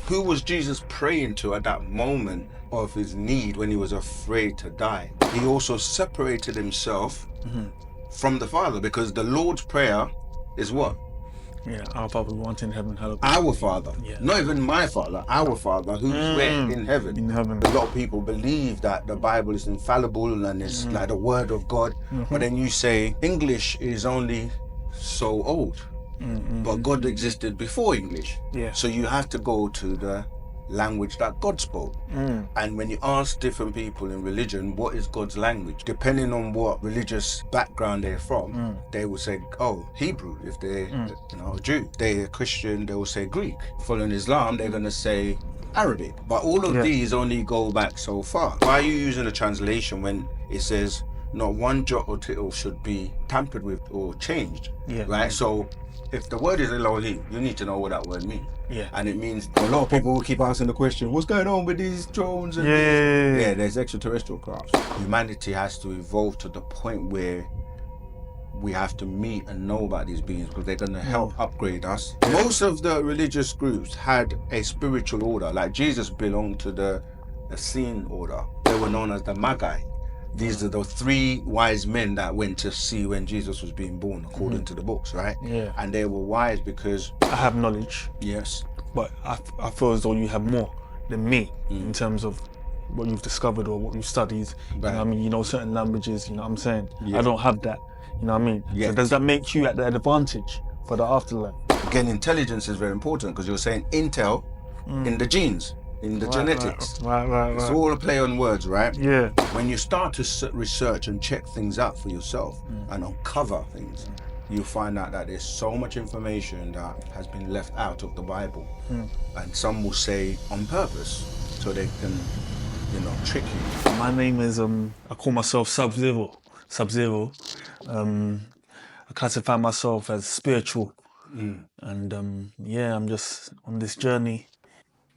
Who was Jesus praying to at that moment of his need when he was afraid to die? He also separated himself from the Father, because the Lord's Prayer is what? Yeah, our Father who art in heaven, hallowed be. Our Father. Yeah. Not even my Father, our Father, who's where? In heaven. In heaven. A lot of people believe that the Bible is infallible and it's like the word of God. But then you say English is only so old. But God existed before English. Yeah. So you have to go to the language that God spoke. And when you ask different people in religion, what is God's language? Depending on what religious background they're from, they will say, oh, Hebrew. If they're a Jew, they're Christian, they will say Greek. Following Islam, they're going to say Arabic. But all of these only go back so far. Why are you using a translation when it says not one jot or tittle should be tampered with or changed? Right? So if the word is Elohim, you need to know what that word means. Yeah. And it means a lot of people will keep asking the question, what's going on with these drones and Yeah. there's extraterrestrial crafts. Humanity has to evolve to the point where we have to meet and know about these beings, because they're going to help upgrade us. Most of the religious groups had a spiritual order. Like Jesus belonged to the Essene order. They were known as the Magi. These are the three wise men that went to see when Jesus was being born, according to the books, right? Yeah. And they were wise because... I have knowledge. Yes. But I feel as though you have more than me in terms of what you've discovered or what you've studied. You know what I mean? You know certain languages, you know what I'm saying? I don't have that. You know what I mean? Yeah. So does that make you at the advantage for the afterlife? Again, intelligence is very important, because you're saying intel in the genes, in the genetics. Right. It's all a play on words, right? Yeah. When you start to research and check things out for yourself and uncover things, you find out that there's so much information that has been left out of the Bible. And some will say on purpose, so they can, trick you. My name is I call myself Sub-Zero. I classify myself as spiritual. And I'm just on this journey,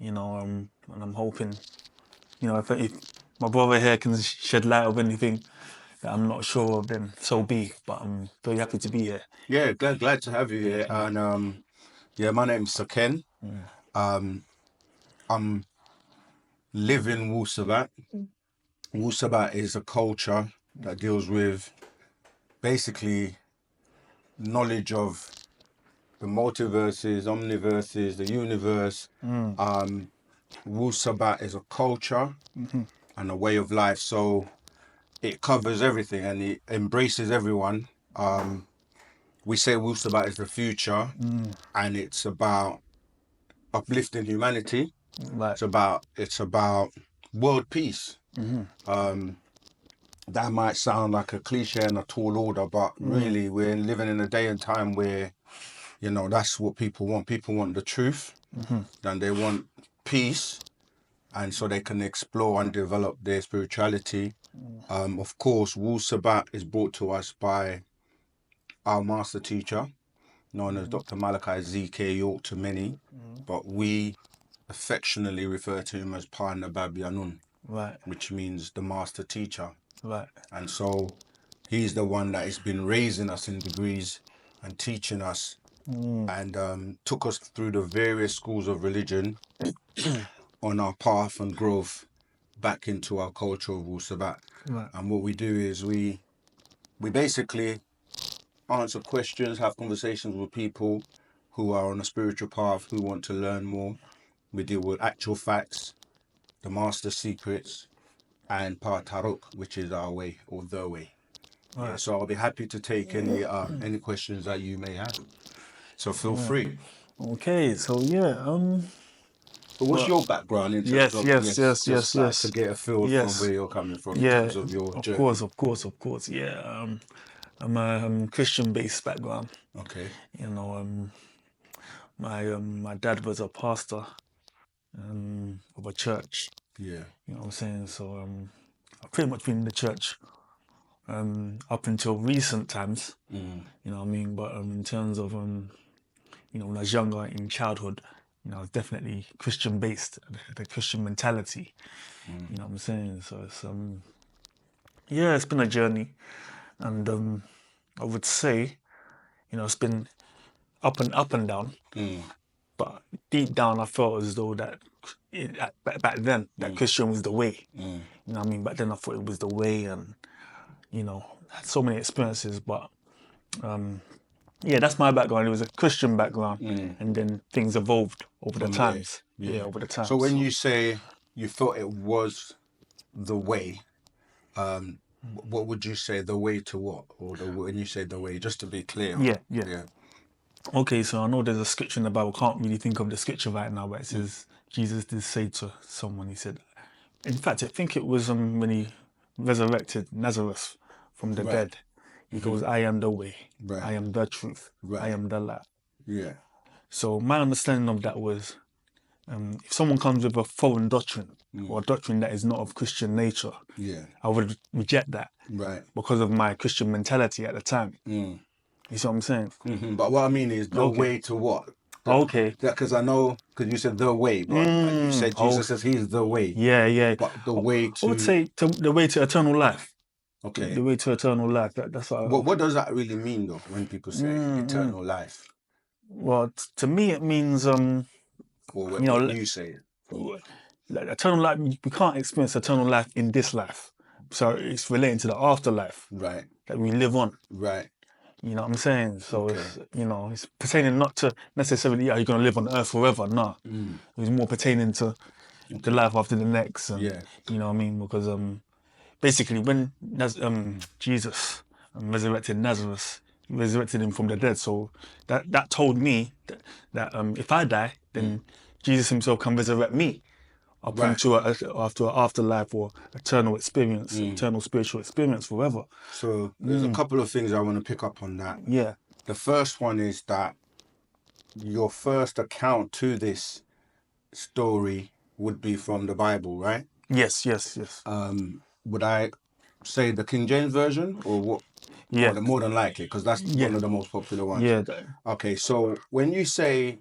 and I'm hoping, if my brother here can shed light of anything that I'm not sure of, then so be. But I'm very happy to be here. Yeah, glad to have you here. And my name's Saken. I'm living Wu-Sabat. Wu-Sabat is a culture that deals with basically knowledge of the multiverses, omniverses, the universe. Wu-Sabat is a culture and a way of life. So it covers everything and it embraces everyone. We say Wu-Sabat is the future, and it's about uplifting humanity. Right. It's about world peace. That might sound like a cliche and a tall order, but really we're living in a day and time where, that's what people want. People want the truth, and they want peace, and so they can explore and develop their spirituality. Of course, Wu-Sabat is brought to us by our master teacher, known as Dr. Malachi Z.K. York to many, but we affectionately refer to him as Partner Babyanun, Right. which means the master teacher. Right. And so he's the one that has been raising us in degrees and teaching us and took us through the various schools of religion on our path and growth back into our culture of Wu-Sabat. Right. And what we do is we basically answer questions, have conversations with people who are on a spiritual path, who want to learn more. We deal with actual facts, the master secrets, and Taruk, which is our way or the way. Right. Yeah, so I'll be happy to take any questions that you may have. So feel free. Okay. So But what's your background in terms yes, of yes. like to get a feel Yes. from where you're coming from in Yeah. terms of your journey? Of course. Yeah. I'm a Christian-based background. Okay. My dad was a pastor of a church. Yeah. You know what I'm saying? So I've pretty much been in the church up until recent times. You know what I mean? But in terms of when I was younger in childhood, I was definitely Christian based, the Christian mentality. You know what I'm saying? So it's it's been a journey, and I would say, it's been up and down. but deep down I felt as though that back then that Christian was the way. You know what I mean? Back then I thought it was the way, and you know, had so many experiences, but yeah, that's my background. It was a Christian background, and then things evolved over the From there, times. Yeah, over the times. So when you say you thought it was the way, what would you say the way to what? Or when you say the way, just to be clear. Yeah. Okay, so I know there's a scripture in the Bible. Can't really think of the scripture right now, but it says Jesus did say to someone. He said, in fact, I think it was when he resurrected Nazareth from the dead. He goes, "I am the way. I am the truth. I am the light." Yeah. So my understanding of that was, if someone comes with a foreign doctrine or a doctrine that is not of Christian nature, I would reject that because of my Christian mentality at the time. You see what I'm saying? But what I mean is the way to what? Because I know, because you said the way, but you said Jesus says he's the way. Yeah. But the way to... I would say the way to eternal life. Okay. The way to eternal life. That's what does that really mean, though, when people say eternal life? Well, to me it means or what you say. Eternal life. We can't experience eternal life in this life, so it's relating to the afterlife, that we live on. You know what I'm saying? So it's, you know, it's pertaining not to necessarily, you're going to live on earth forever. No, it's more pertaining to the life after the next. And, you know what I mean? Because basically, when Jesus resurrected Nazareth, he resurrected him from the dead. So that told me that if I die, then Jesus himself can resurrect me up into after an afterlife or eternal experience, eternal spiritual experience forever. So there's a couple of things I want to pick up on that. Yeah. The first one is that your first account to this story would be from the Bible, right? Yes. Would I say the King James Version or what? Yeah. More than likely, because that's one of the most popular ones. Yeah. Okay, so when you say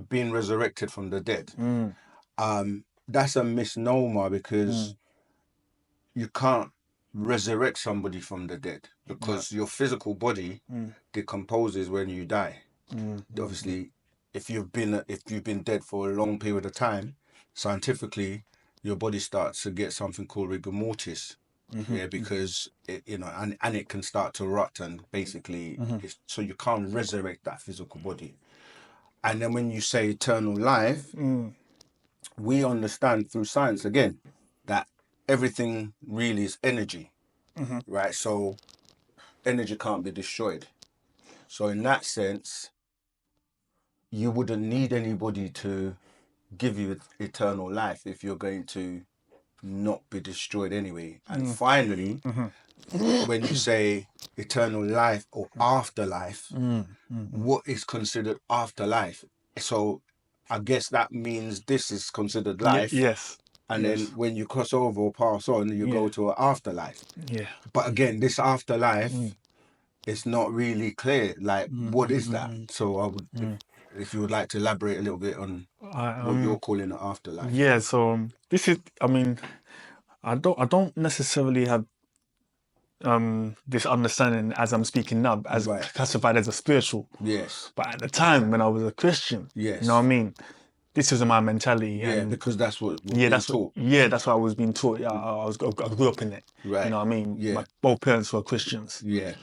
being resurrected from the dead, that's a misnomer, because you can't resurrect somebody from the dead, because your physical body decomposes when you die. Obviously, if you've been dead for a long period of time, scientifically, your body starts to get something called rigor mortis. Because it, and it can start to rot, and basically, so you can't resurrect that physical body. And then when you say eternal life, we understand through science again that everything really is energy, right? So energy can't be destroyed. So in that sense, you wouldn't need anybody to give you eternal life if you're going to not be destroyed anyway. And finally, when you say eternal life or afterlife, what is considered afterlife? So I guess that means this is considered life. Yes. And then when you cross over or pass on, you go to an afterlife. Yeah. But again, this afterlife, it's not really clear. Like, what is that? So I would, if you would like to elaborate a little bit on what you're calling an afterlife. Yeah. So this is, I mean, I don't necessarily have this understanding as I'm speaking now, as classified as a spiritual. Yes. But at the time when I was a Christian, you know what I mean? This was my mentality. Yeah, and because that's what was taught. That's what I was being taught. Yeah, I grew up in it. Right. You know what I mean? Yeah. Both parents were Christians. Yeah.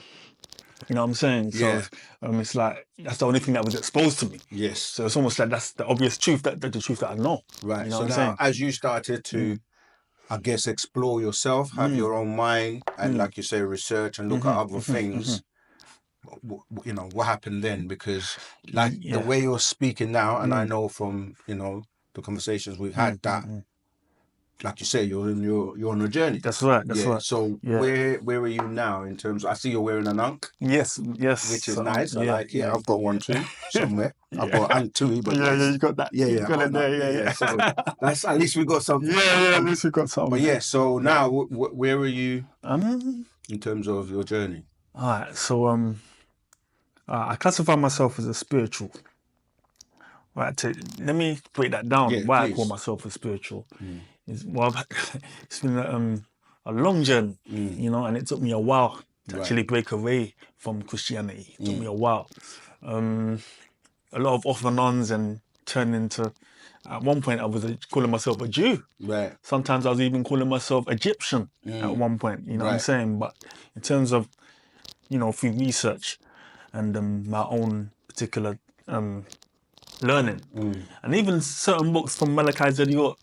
You know what I'm saying? So it's like, that's the only thing that was exposed to me. Yes. So it's almost like that's the obvious truth, that the truth that I know. Right. You know so what I'm now, saying? as you started to, I guess, explore yourself, have your own mind, and like you say, research and look at other things, you know, what happened then? Because like the way you're speaking now, and I know from, you know, the conversations we've had that, like you say, you're on a journey. That's right. That's right. So where are you now in terms of, I see you're wearing an ankh. Yes. Which is nice. I like it. I've got one too somewhere. I've got an too, but you got that. Yeah, you got it there. Yeah. So that's, at least we got something. Yeah, at least we got something. But yeah, so now where are you in terms of your journey? All right. So I classify myself as a spiritual. Right. Let me break that down. Why please. I call myself a spiritual is, well, it's been a long journey, you know, and it took me a while to actually break away from Christianity. It took me a while. a lot of off and ons and turned into. At one point, I was calling myself a Jew. Right. Sometimes I was even calling myself Egyptian at one point. You know what I'm saying? But in terms of, through research and my own particular learning, and even certain books from Malachi Zediot,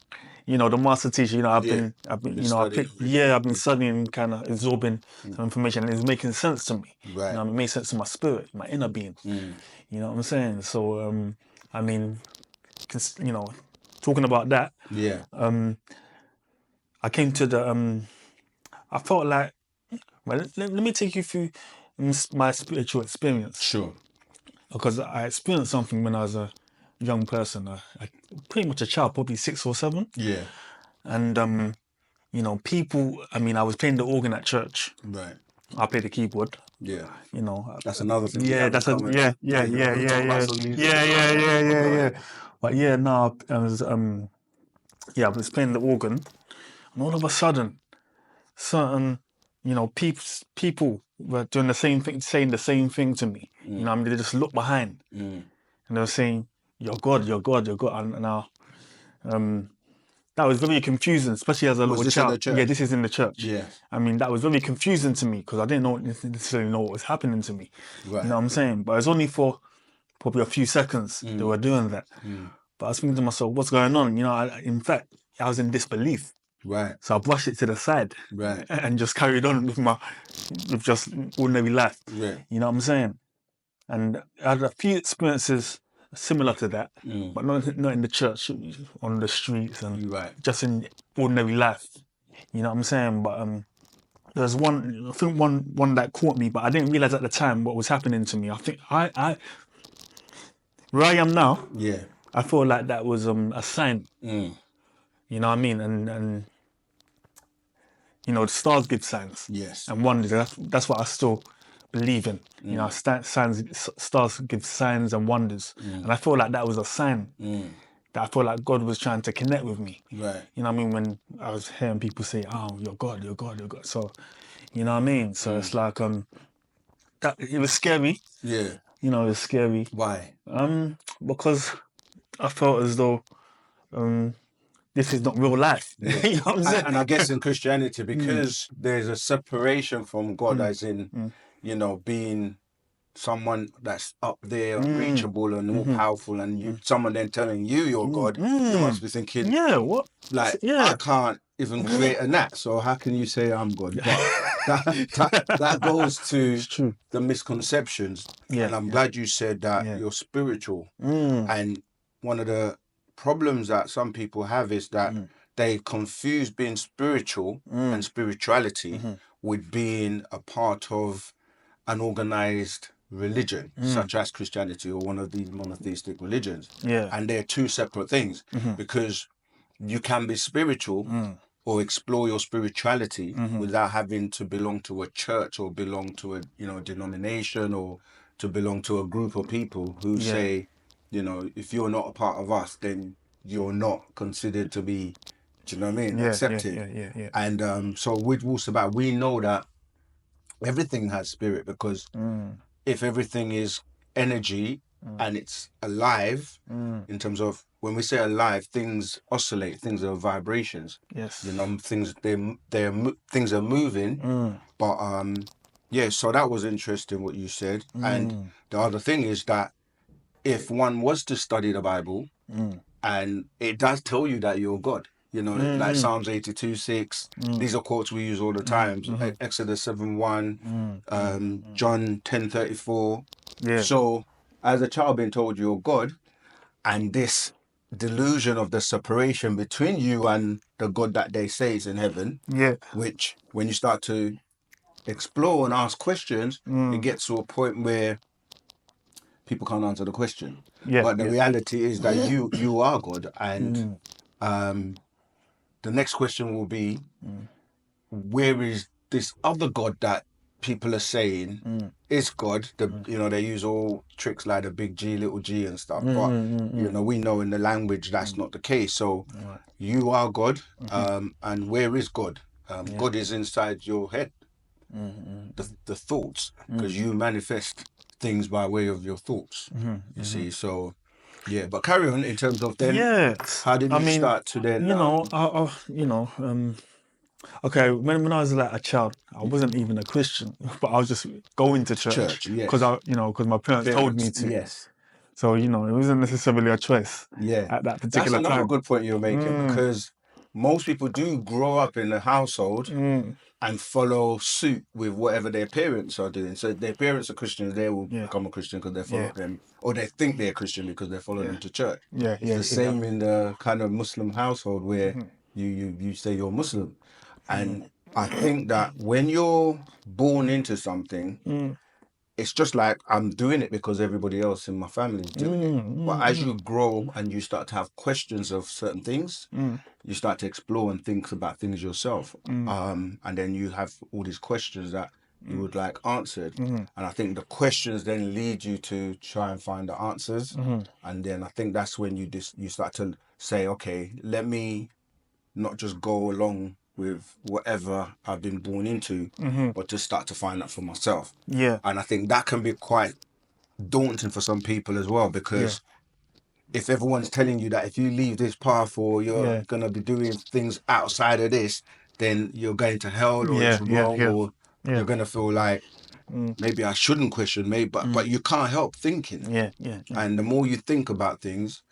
the master teacher. I've been I've been studying, kind of absorbing some information, and it's making sense to me. Right. It makes sense to my spirit, my inner being. You know what I'm saying? So, I mean, talking about that. Yeah. I came to the. I felt like. Well, let me take you through my spiritual experience. Sure. Because I experienced something when I was a young person, pretty much a child, probably 6 or 7. Yeah. And people. I mean, I was playing the organ at church. Right. I played the keyboard. Yeah. That's another thing. Yeah, that's a yeah. But yeah, no, I was I was playing the organ, and all of a sudden, certain people were doing the same thing, saying the same thing to me. I mean, they just looked behind, and they were saying, "You're God, you're God, you're God." And now, that was very confusing, especially as a little child. Yeah, this is in the church. Yeah. I mean, that was very confusing to me because I didn't necessarily know what was happening to me. Right. You know what I'm saying? But it was only for probably a few seconds they were doing that. But I was thinking to myself, what's going on? In fact, I was in disbelief. Right. So I brushed it to the side. Right. And just carried on with just ordinary life. Yeah. You know what I'm saying? And I had a few experiences similar to that, but not in the church, on the streets, and just in ordinary life. You know what I'm saying? But there's one, I think one that caught me, but I didn't realize at the time what was happening to me. I think I where I am now, I feel like that was a sign. You know what I mean? And the stars give signs. Yes. And wonders. That's what I still believe in. Stars give signs and wonders. And I feel like that was a sign that I feel like God was trying to connect with me. Right. You know what I mean? When I was hearing people say, "Oh, you're God, you're God, you're God." So, you know what I mean? So it's like that it was scary. Yeah. It was scary. Why? Because I felt as though this is not real life. Yeah. You know what I'm saying? And I guess in Christianity, because there's a separation from God, as in, being someone that's up there, reachable and all powerful, and someone then telling you you're God, you must be thinking, what? Like, I can't even create a gnat, so how can you say I'm God? But that goes to the misconceptions. Yeah. And I'm glad you said that you're spiritual. And one of the problems that some people have is that they confuse being spiritual and spirituality with being a part of an organized religion, such as Christianity or one of these monotheistic religions. Yeah. And they're two separate things, because you can be spiritual or explore your spirituality without having to belong to a church or belong to a denomination or to belong to a group of people who say, if you're not a part of us, then you're not considered to be, do you know what I mean, accepted. Yeah. And so with Wu-Sabat, we know that everything has spirit, because if everything is energy and it's alive, in terms of, when we say alive, things oscillate, things are vibrations. Yes. Things things are moving. But so that was interesting what you said. And the other thing is that if one was to study the Bible, and it does tell you that you're God. Like Psalms 82:6. These are quotes we use all the time. Exodus 7:1, John 10:34. Yeah. So, as a child being told you're God, and this delusion of the separation between you and the God that they say is in heaven, which when you start to explore and ask questions, it gets to a point where people can't answer the question. But the reality is that you are God, and the next question will be, where is this other God that people are saying is God? They use all tricks like the big G, little g and stuff, but we know in the language that's not the case. So you are God, and where is God? God is inside your head, the thoughts, because you manifest things by way of your thoughts. You see, so yeah. But carry on in terms of then. Yeah. How did you start to then? Okay, when I was like a child, I wasn't even a Christian, but I was just going to church yes. because my parents told me to. Yes. So it wasn't necessarily a choice Yeah. at that That's particular another time. good point you're making, because most people do grow up in a household and follow suit with whatever their parents are doing. So if their parents are Christians, they will become a Christian because they follow them, or they think they're Christian because they follow them to church. Yeah, It's the same in the kind of Muslim household where you say you're Muslim. And I think that when you're born into something, it's just like I'm doing it because everybody else in my family is doing it. But as you grow and you start to have questions of certain things, you start to explore and think about things yourself. And then you have all these questions that you would like answered. And I think the questions then lead you to try and find the answers. And then I think that's when you start to say, okay, let me not just go along with whatever I've been born into, but to start to find that for myself. Yeah. And I think that can be quite daunting for some people as well, because if everyone's telling you that if you leave this path or you're going to be doing things outside of this, then you're going to hell, or it's wrong, or you're going to feel like maybe I shouldn't question, but you can't help thinking. And the more you think about things,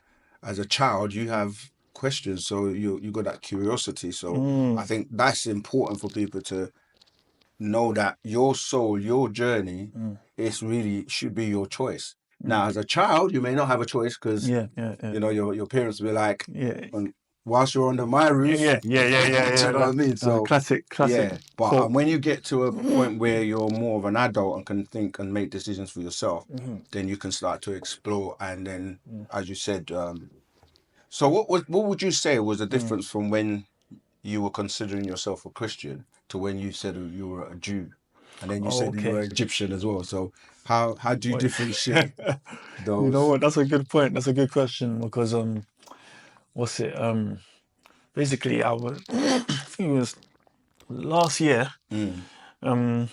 as a child, you have questions, so you got that curiosity. So I think that's important for people to know, that your soul, your journey, it's really should be your choice. Now, as a child, you may not have a choice because your parents will be like, whilst you're under my roof, do you know what I mean? So classic. yeah. But quote. when you get to a point where you're more of an adult and can think and make decisions for yourself, then you can start to explore. And then, as you said, so what would you say was the difference from when you were considering yourself a Christian to when you said you were a Jew, and then you said you were Egyptian as well? So how do you differentiate those? You know what? That's a good point. That's a good question, because basically I think it was last year. I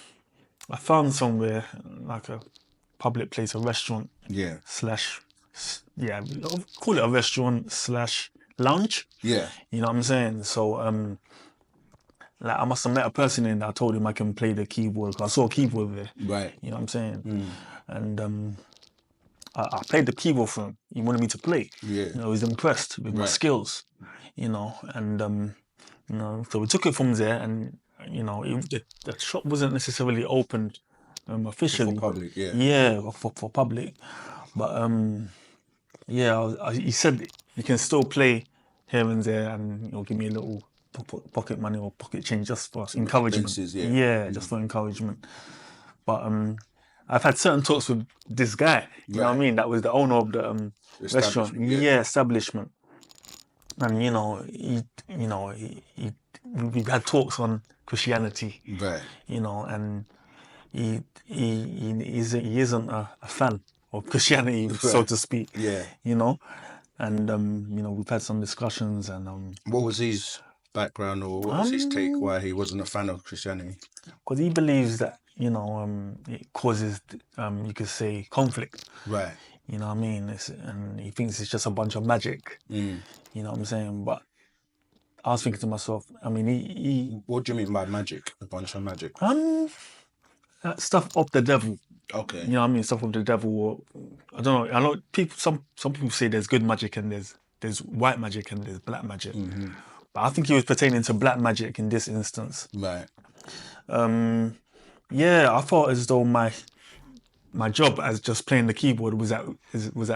found somewhere like a public place, a restaurant. Call it a restaurant / lounge. Yeah. You know what I'm saying? So like I must have met a person in there. I told him I can play the keyboard, 'cause I saw a keyboard there. Right. You know what I'm saying? And I played the keyboard for him. He wanted me to play. Yeah. He was impressed with my skills. And so we took it from there, and the shop wasn't necessarily opened officially. For public, yeah. Yeah, for public. But he said you can still play here and there, and give me a little pocket money or pocket change just for encouragement. Expenses, yeah. Just for encouragement. But I've had certain talks with this guy. You know what I mean? That was the owner of the restaurant. Establishment. And we've had talks on Christianity. Right. And he isn't a fan of Christianity, so to speak. Yeah. And we've had some discussions, and what was his background, or what was his take why he wasn't a fan of Christianity? Because he believes that it causes you could say conflict. Right. You know what I mean? And he thinks it's just a bunch of magic. You know what I'm saying? But I was thinking to myself, I mean, he what do you mean by magic? A bunch of magic? Stuff of the devil. Okay. You know what I mean? Stuff of the devil. Or, I don't know. I know people. Some people say there's good magic and there's white magic and there's black magic. But I think he was pertaining to black magic in this instance. Right. I felt as though my job as just playing the keyboard was at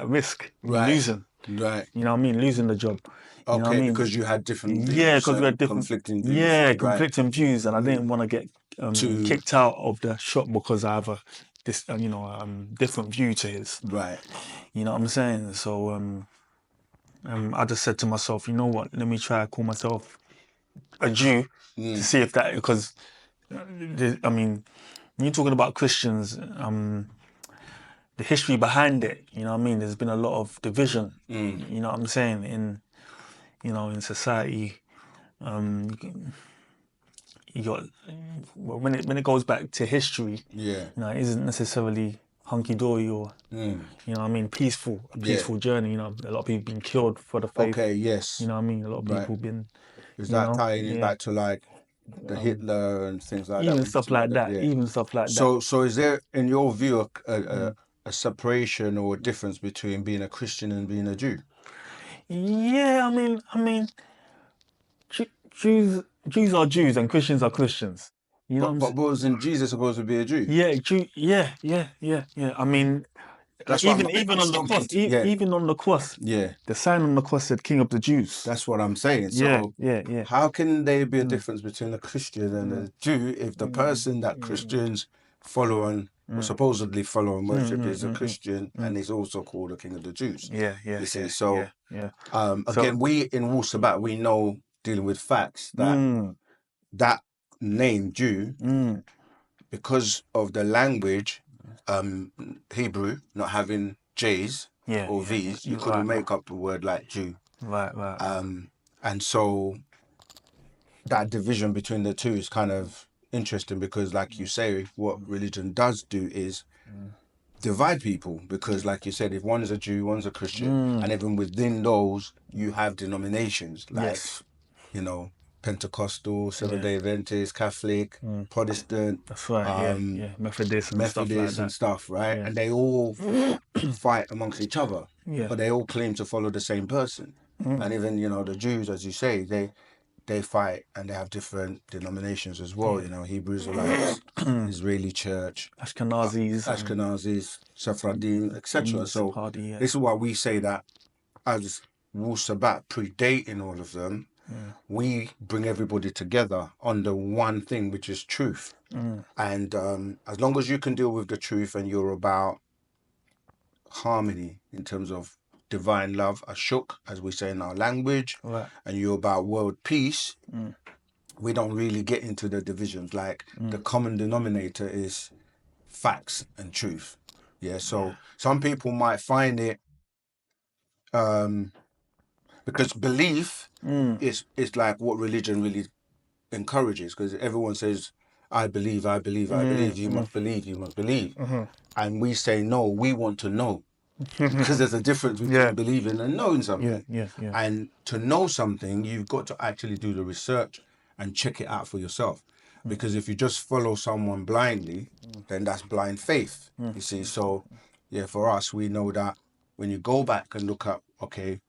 risk. Right. Losing. Right. You know what I mean? Losing the job. Okay, you know what I mean? Because you had different views. Yeah, because we had different conflicting views. Yeah, conflicting views, and I didn't want to get kicked out of the shop because I have a different view to his. Right. You know what I'm saying? So I just said to myself, you know what? Let me try to call myself a Jew to see if that, because I mean, when you're talking about Christians, the history behind it, you know what I mean? There's been a lot of division. You know what I'm saying? In society, you got when it goes back to history. Yeah. It isn't necessarily hunky-dory or, you know what I mean, a peaceful journey, you know. A lot of people been killed for the faith. Okay, yes. You know what I mean? A lot of Right. people been, Is you that know, tying it yeah. back to like the Hitler and things like that? Even stuff like that, Yeah. even stuff like that. So is there, in your view, a separation or a difference between being a Christian and being a Jew? Yeah, I mean, Jews are Jews and Christians are Christians. You know what I'm But saying? wasn't Jesus supposed to be a Jew? Yeah. I mean, That's like, what even on the cross, even on the cross, Yeah, the sign on the cross said King of the Jews. that's what I'm saying. Yeah, So yeah. how can there be a difference between a Christian and a Jew if the person that Christians follow and or supposedly follow and worship is a Christian and is also called the King of the Jews? Yeah. You see, so yeah. again, we in Wu-Sabat, we know, dealing with facts, that that name Jew, because of the language, Hebrew not having J's or V's, you couldn't make up a word like Jew. Right. And so that division between the two is kind of interesting because, like you say, what religion does do is divide people because, like you said, if one is a Jew, one's a Christian, and even within those, you have denominations like, you know, Pentecostal, Seventh-day Adventist, Catholic, Protestant. That's right, Methodist and stuff like that. And stuff, right? And they all fight amongst each other, but they all claim to follow the same person. And even, you know, the Jews, as you say, they fight and they have different denominations as well. You know, Hebrew Israelites, Israeli Church, Ashkenazis, Sephardim, etc. So this is why we say that as Wu-Sabat predating all of them, we bring everybody together under one thing, which is truth. And as long as you can deal with the truth and you're about harmony in terms of divine love, ashuk, as we say in our language, and you're about world peace, we don't really get into the divisions. Like the common denominator is facts and truth. Yeah, so some people might find it because belief is like what religion really encourages, because everyone says, I believe, you must believe. And we say, no, we want to know. Because there's a difference between believing and knowing something. And to know something, you've got to actually do the research and check it out for yourself. Because if you just follow someone blindly, then that's blind faith. You see, so yeah, for us, we know that when you go back and look up, okay,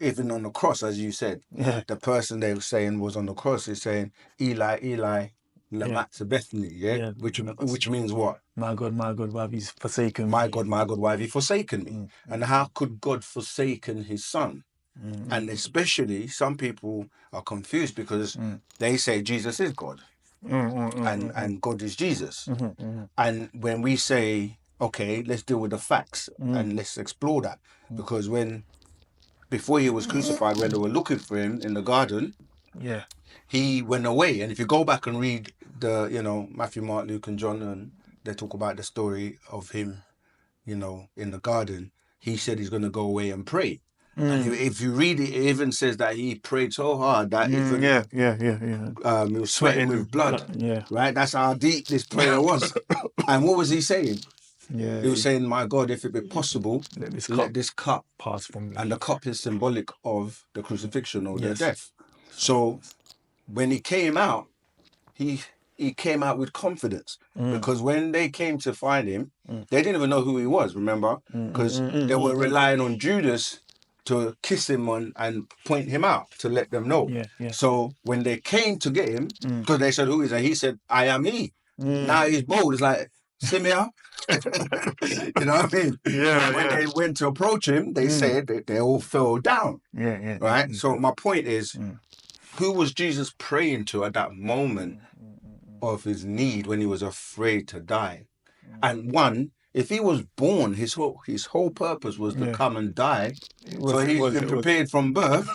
even on the cross, as you said, the person they were saying was on the cross is saying, Eli, Eli, lama sabachthani, which means what? My God, why have you forsaken me? My God, why have you forsaken me? And how could God forsaken his son? And especially some people are confused because they say Jesus is God and God is Jesus. And when we say, okay, let's deal with the facts and let's explore that, because before he was crucified, when they were looking for him in the garden, he went away. And if you go back and read the, you know, Matthew, Mark, Luke, and John, and they talk about the story of him, you know, in the garden, he said he's going to go away and pray. And if you read it, it even says that he prayed so hard that even he was sweating with blood. Right? That's how deep this prayer was. And what was he saying? He was saying, my God, if it be possible, let this cup pass from me. And the cup is symbolic of the crucifixion or the death. So when he came out, he came out with confidence, because when they came to find him, they didn't even know who he was, remember? Because they were relying on Judas to kiss him and point him out to let them know. So when they came to get him, because they said, who is he? He said, I am he. Now he's bold. It's like, see me out? You know what I mean? When they went to approach him, they said that they all fell down. Right? So my point is, who was Jesus praying to at that moment of his need when he was afraid to die? And one, if he was born, his whole purpose was to come and die. So he's been prepared from birth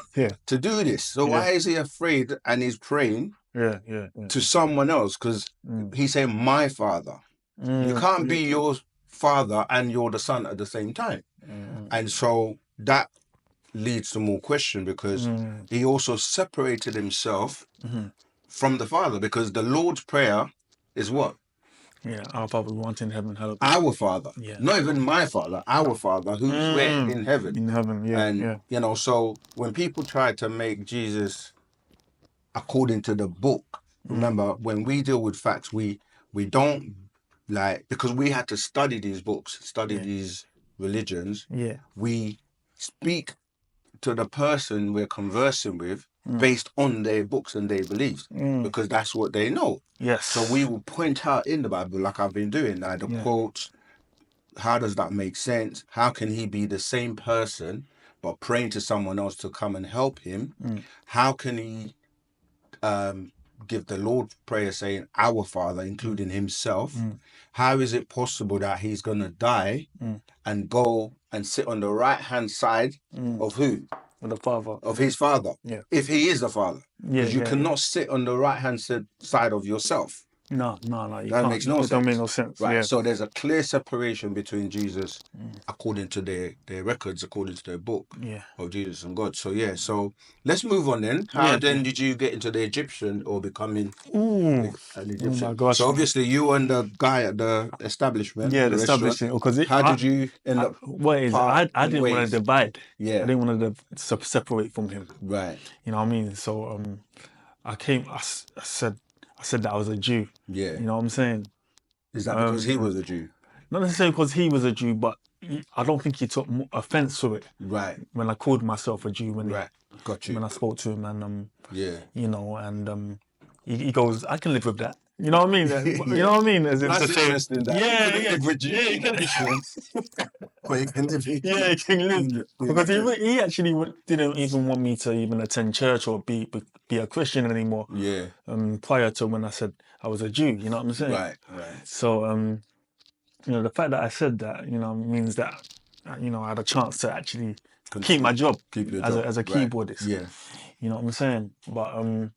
to do this. So why is he afraid and he's praying to someone else? Because he's saying, my father. You can't be your father and you're the son at the same time. And so that leads to more question, because he also separated himself from the Father, because the Lord's Prayer is what? Yeah, our Father who art in heaven, hallowed be. Our Father, Yeah. not even my Father, our Father who's where in heaven. In heaven, yeah, And yeah. you know, so when people try to make Jesus according to the book, remember when we deal with facts, we don't like, because we had to study these books, study these religions. Yeah. We speak to the person we're conversing with based on their books and their beliefs, because that's what they know. Yes. So we will point out in the Bible, like I've been doing, like the quotes. How does that make sense? How can he be the same person but praying to someone else to come and help him? How can he give the Lord prayer saying our Father, including himself? How is it possible that he's going to die and go and sit on the right hand side of who? Of the Father. Of his Father. Yeah. If he is the Father. Because you cannot sit on the right hand side of yourself. No, you That can't. makes no sense. It don't make no sense. Right. Yeah. So there's a clear separation between Jesus according to their records, according to their book of Jesus and God. So yeah, so let's move on then. How then did you get into the Egyptian or becoming an Egyptian? Oh my gosh. So obviously you and the guy at the establishment, Yeah, the the establishment. Because how did you end up? What is I didn't want to divide. Yeah. I didn't want to separate from him. Right. You know what I mean? So I said that I was a Jew. Yeah. You know what I'm saying? Is that because he was a Jew? Not necessarily because he was a Jew, but I don't think he took offense to it. Right. When I called myself a Jew, when Got you. when I spoke to him, and yeah, you know, and he goes, I can live with that. You know what I mean? You know what I mean? As if that's to say, interesting. That yeah, with you. yeah, you can But you can live. yeah, you can live. Because he actually didn't even want me to even attend church or be a Christian anymore. Yeah. Prior to when I said I was a Jew, you know what I'm saying? Right. Right. So you know, the fact that I said that, you know, means that you know I had a chance to actually keep my job, keep your as job. as a keyboardist. Yeah. You know what I'm saying? But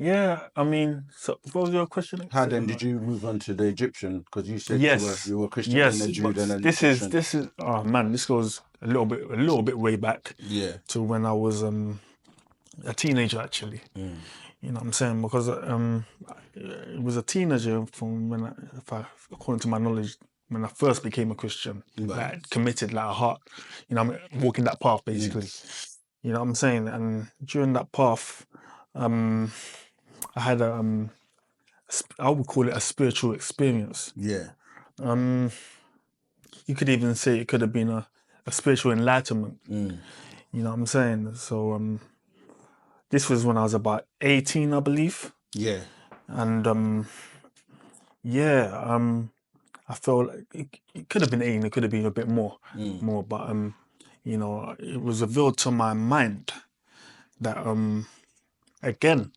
yeah, I mean, so what was your question? How then did you move on to the Egyptian? Because you said you were a Christian yes, and a Jew, then an this Egyptian. is oh man, this goes a little bit way back. Yeah. To when I was a teenager actually. You know what I'm saying? Because it was a teenager from when according to my knowledge, when I first became a Christian, like committed, like a heart, you know, I'm walking that path basically. You know what I'm saying? And during that path, I had I would call it a spiritual experience. Yeah. You could even say it could have been a spiritual enlightenment. You know what I'm saying? So this was when I was about 18, I believe. Yeah. And I felt like it could have been 18, it could have been a bit more, but you know, it was revealed to my mind that again,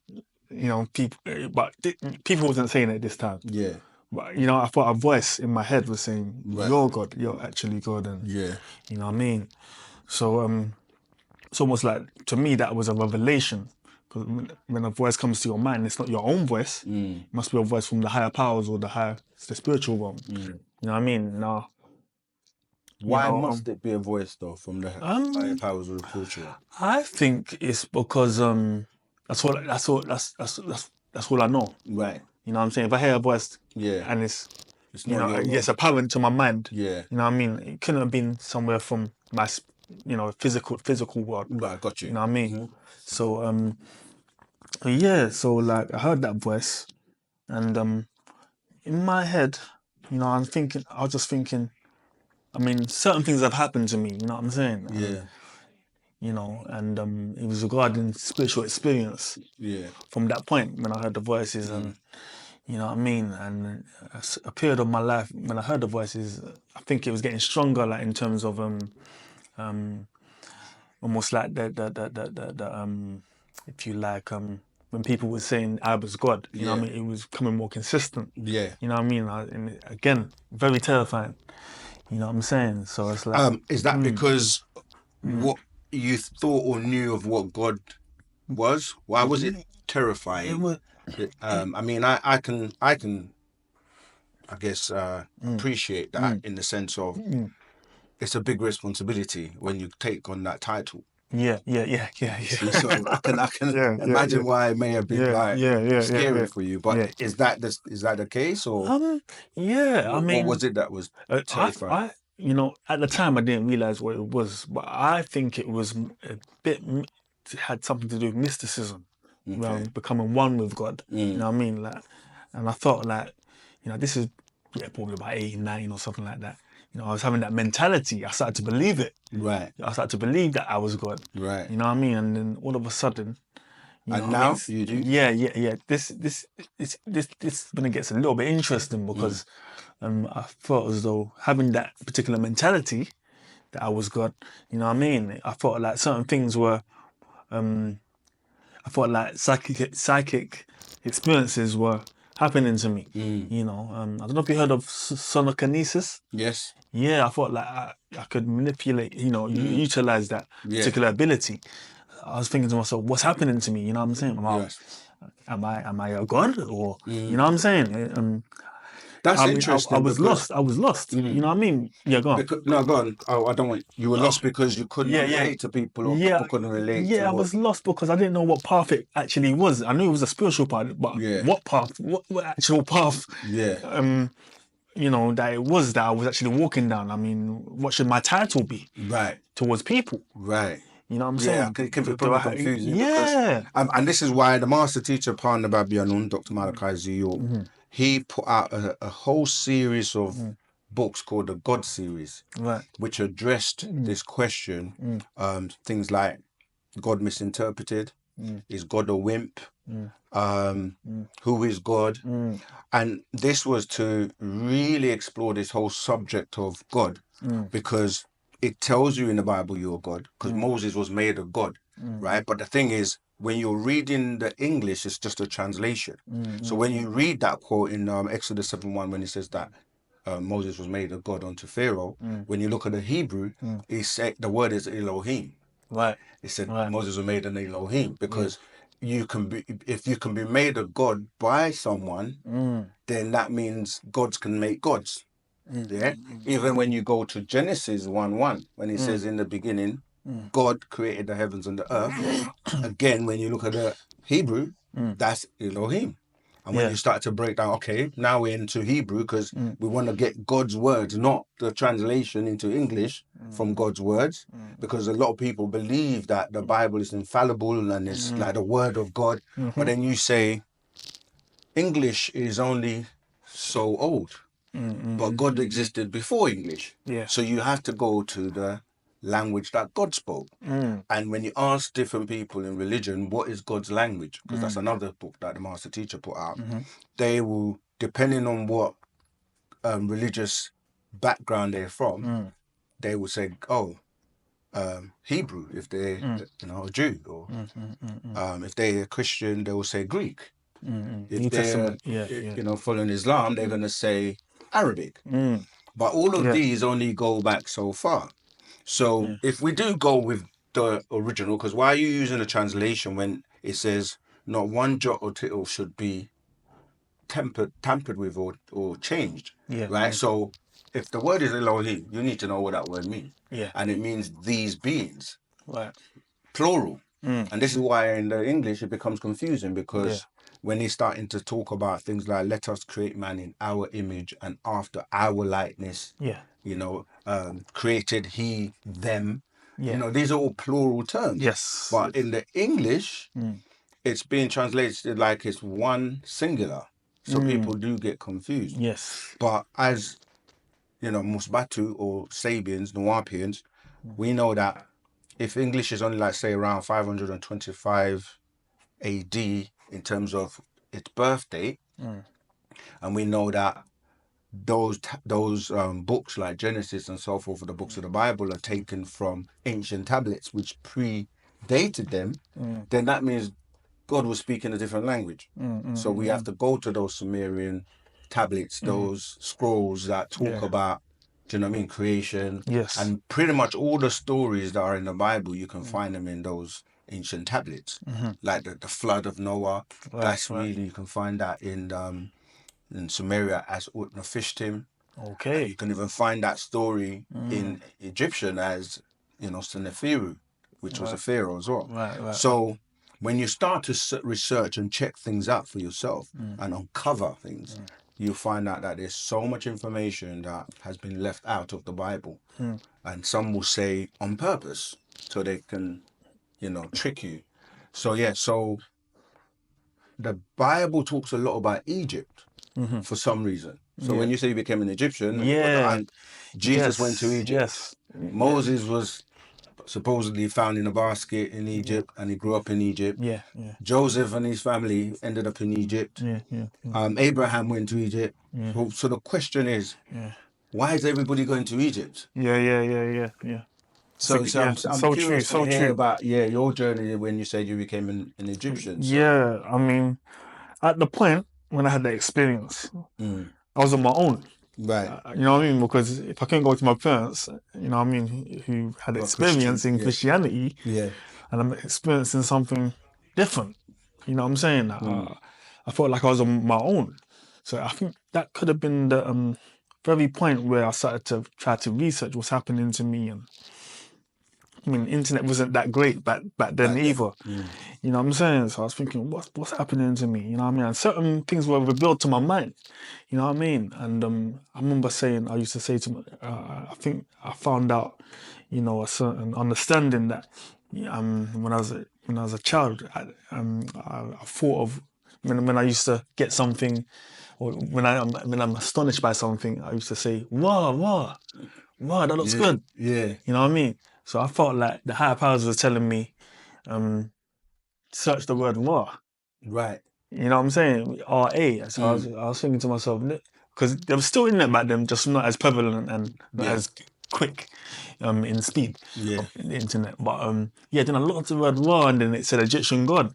you know, people wasn't saying it this time. Yeah. But you know, I thought a voice in my head was saying, "You're God. You're actually God." And Yeah. you know what I mean. So it's almost like, to me, that was a revelation. Because when a voice comes to your mind, it's not your own voice. It must be a voice from the higher powers or the spiritual realm. You know what I mean? Now, why must it be a voice though from the higher powers of the spiritual realm? I think it's because that's all I know. Right. You know what I'm saying? If I hear a voice, and it's you know, it's apparent to my mind. Yeah. You know what I mean? It couldn't have been somewhere from my, you know, physical world. Right, got you. You know what I mean? So yeah, so like I heard that voice, and in my head, you know, I was just thinking, I mean, certain things have happened to me, you know what I'm saying? Yeah. You know, and it was regarding spiritual experience. Yeah. From that point when I heard the voices, and you know what I mean, and a period of my life when I heard the voices, I think it was getting stronger, like in terms of almost like the if you like when people were saying I was God, you know what I mean, it was becoming more consistent. Yeah. You know what I mean? And again, very terrifying. You know what I'm saying? So it's like is that because what you thought or knew of what God was? Why was it terrifying? it was, I mean, I can I guess appreciate that in the sense of it's a big responsibility when you take on that title. Yeah. See, so I can Yeah, imagine why it may have been like yeah. scary for you. But Yeah. is that the case, or Yeah. I what mean, was it that was terrifying? you know, at the time I didn't realize what it was, but I think it was a bit had something to do with mysticism, Okay. becoming one with God. You know what I mean? Like, and I thought like, you know, this is probably about 89 or something like that. You know, I was having that mentality. I started to believe it. Right. I started to believe that I was God. Right. You know what I mean? And then all of a sudden, you know And what I mean? now you do? Yeah. This when it gets a little bit interesting because I felt as though having that particular mentality that I was God, you know what I mean? I felt like certain things were I felt like psychic experiences were happening to me. You know, I don't know if you heard of sonokinesis. Yes. Yeah, I felt like I could manipulate, you know, utilize that Yeah. particular ability. I was thinking to myself, what's happening to me? You know what I'm saying? Yes. Am I a god, or you know what I'm saying? That's I mean, I interesting was because lost. I was lost. You know what I mean? Yeah, go on. no, go on. Oh, I don't want you were lost because you couldn't Yeah. relate to people, or Yeah, people couldn't relate to yeah, I what. was lost because I didn't know what path it actually was. I knew it was a spiritual path, but Yeah. what path? What actual path? Yeah. You know, that it was that I was actually walking down. I mean, what should my title be Right. towards people? Right. You know what I'm Yeah, saying? it can be Do probably I, confusing because, yeah. and this is why the master teacher, Pan Babianun, Dr. Malachi Z. York, he put out a whole series of books called the God series, Right. which addressed this question, things like God misinterpreted, is God a wimp, who is God, and this was to really explore this whole subject of God, because it tells you in the Bible you're God, because Moses was made a God, right? But the thing is, when you're reading the English, it's just a translation. So when you read that quote in Exodus 7:1, when it says that Moses was made a God unto Pharaoh, when you look at the Hebrew, it said the word is Elohim. Right. It said Right. Moses was made an Elohim, because you can be, if you can be made a god by someone, then that means gods can make gods. Yeah. Even when you go to Genesis 1:1, when it says in the beginning, God created the heavens and the earth. Again, when you look at the Hebrew, that's Elohim. And when Yeah. you start to break down, okay, now we're into Hebrew because we want to get God's words, not the translation into English from God's words, because a lot of people believe that the Bible is infallible and it's like the word of God. But then you say English is only so old, but God existed before English. Yeah. So you have to go to the language that God spoke. And when you ask different people in religion, what is God's language? Because that's another book that the master teacher put out. They will, depending on what religious background they're from, they will say, oh, Hebrew, if they're a Jew, or if they're a Christian, they will say Greek. If New they're Testament. Yeah. following Islam, they're going to say Arabic. But all of these only go back so far. So if we do go with the original, because why are you using a translation when it says not one jot or tittle should be tampered with or changed? Yeah. Right. So if the word is Elohim, you need to know what that word means. Yeah. And it means these beings, Right. plural. And this is why in the English it becomes confusing, because when he's starting to talk about things like let us create man in our image and after our likeness, Yeah. created he them, Yeah. these are all plural terms. Yes. But in the English, it's being translated like it's one singular. So people do get confused. Yes. But as, Musbatu or Sabians, Nuwapians, we know that if English is only like say around 525 AD in terms of its birth date, and we know that those books like Genesis and so forth, the books of the Bible, are taken from ancient tablets which predated them, then that means God was speaking a different language. So we have to go to those Sumerian tablets, those scrolls that talk about, do you know what I mean, creation. Yes. And pretty much all the stories that are in the Bible, you can find them in those ancient tablets. Like the flood of Noah, really, you can find that in Sumeria as Utnapishtim. Okay. You can even find that story in Egyptian as, Seneferu. which was a pharaoh as well. Right. So when you start to research and check things out for yourself and uncover things, you find out that there's so much information that has been left out of the Bible. And some will say on purpose so they can, trick you. So the Bible talks a lot about Egypt for some reason. So when you say you became an Egyptian, and Jesus went to Egypt. Yes. Moses was supposedly found in a basket in Egypt, and he grew up in Egypt. Yeah. Joseph and his family ended up in Egypt. Yeah. Abraham went to Egypt. So the question is, why is everybody going to Egypt? Yeah. So I'm curious to hear true. about your journey when you said you became an Egyptian. So. Yeah, I mean, at the point when I had that experience, I was on my own. Right. You know what I mean? Because if I couldn't go to my parents, you know what I mean, who had experience in Christianity, and I'm experiencing something different. You know what I'm saying? I felt like I was on my own. So I think that could have been the very point where I started to try to research what's happening to me. And I mean, the internet wasn't that great back then either. You know what I'm saying? So I was thinking, what's happening to me? You know what I mean? And certain things were revealed to my mind. You know what I mean? And I remember I used to say to I think I found out, a certain understanding that when I was a child, I thought of when I used to get something, or when I'm astonished by something, I used to say, wow, that looks good. Yeah. You know what I mean? So I felt like the higher powers were telling me, search the word "war." Right. You know what I'm saying? R-A. So I was thinking to myself, because there was still internet back then, just not as prevalent and not as quick in speed of the internet. But then I looked at the word "war" and then it said Egyptian god.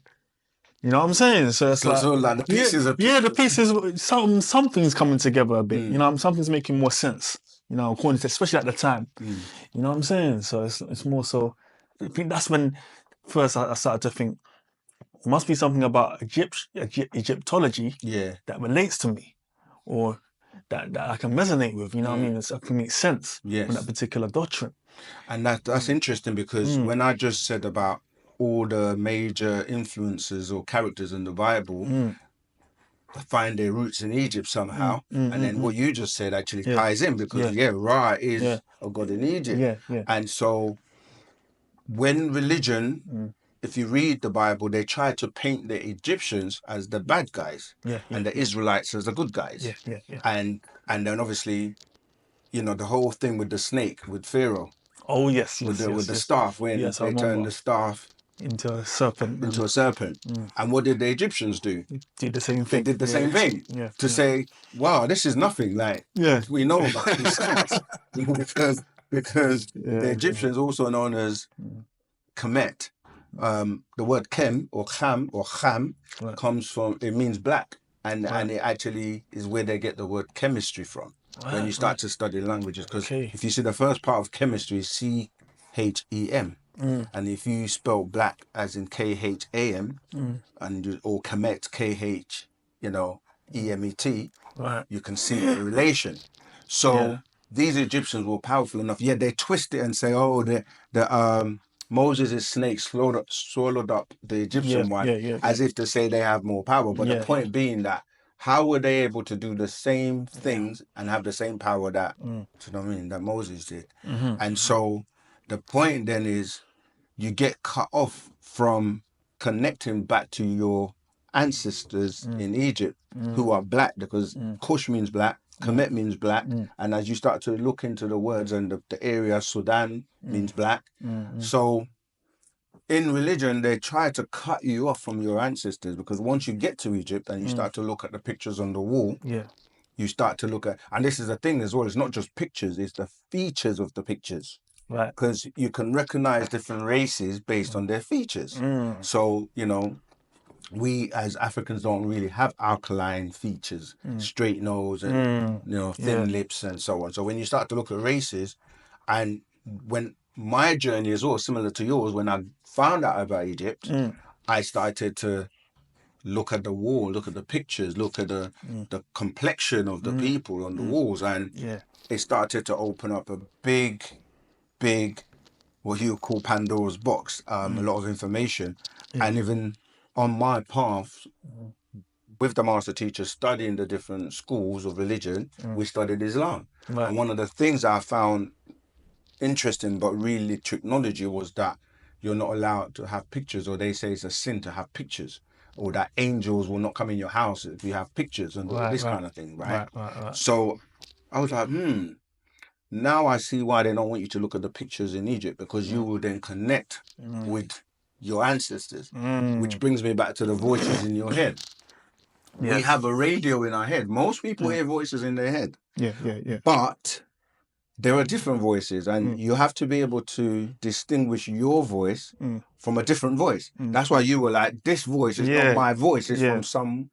You know what I'm saying? So it's So like the pieces the pieces, something's coming together a bit. You know, something's making more sense. You know, according to, especially at the time. You know what I'm saying? So it's more so. I think that's when first I started to think there must be something about Egyptology that relates to me, or that I can resonate with. You know what I mean? It can make sense with that particular doctrine. And that's interesting because when I just said about all the major influences or characters in the Bible find their roots in Egypt somehow, and then what you just said actually ties in because Ra is a god in Egypt, and so when religion, if you read the Bible, they try to paint the Egyptians as the bad guys and the Israelites as the good guys, and then obviously, the whole thing with the snake with Pharaoh. Oh yes, with the staff when they turned the staff into a serpent. And what did the Egyptians do? Did the same thing. They did the same thing to say, "Wow, this is nothing." Like we know about these things because the Egyptians, also known as Kemet, the word Kem or Cham comes from, it means black, and it actually is where they get the word chemistry from. When you start to study languages, because if you see the first part of chemistry is CHEM, and if you spell black as in KHAM, or Kemet KHEMET, you can see the relation. So these Egyptians were powerful enough. They twist it and say, "Oh, the Moses' snake swallowed up the Egyptian one," as if to say they have more power. But the point being that, how were they able to do the same things and have the same power that, do you know what I mean, that Moses did? And so the point then is you get cut off from connecting back to your ancestors in Egypt who are black, because Kush means black, Kemet means black, and as you start to look into the words and the area, Sudan means black. So in religion, they try to cut you off from your ancestors, because once you get to Egypt and you start to look at the pictures on the wall, you start to look at, and this is the thing as well, it's not just pictures, it's the features of the pictures. Right. Because you can recognize different races based on their features. So, we as Africans don't really have alkaline features, straight nose and, thin lips and so on. So when you start to look at races, and when my journey is all similar to yours, when I found out about Egypt, I started to look at the wall, look at the pictures, look at the complexion of the people on the walls, and it started to open up a big what you call Pandora's box, a lot of information. And even on my path, with the master teacher studying the different schools of religion, we studied Islam. Right. And one of the things I found interesting but really technology was that you're not allowed to have pictures, or they say it's a sin to have pictures, or that angels will not come in your house if you have pictures and this kind of thing, right? So I was like, now I see why they don't want you to look at the pictures in Egypt, because you will then connect with your ancestors, which brings me back to the voices in your head. We have a radio in our head. Most people hear voices in their head. Yeah. But there are different voices, and you have to be able to distinguish your voice from a different voice. That's why you were like, this voice is not my voice, it's from some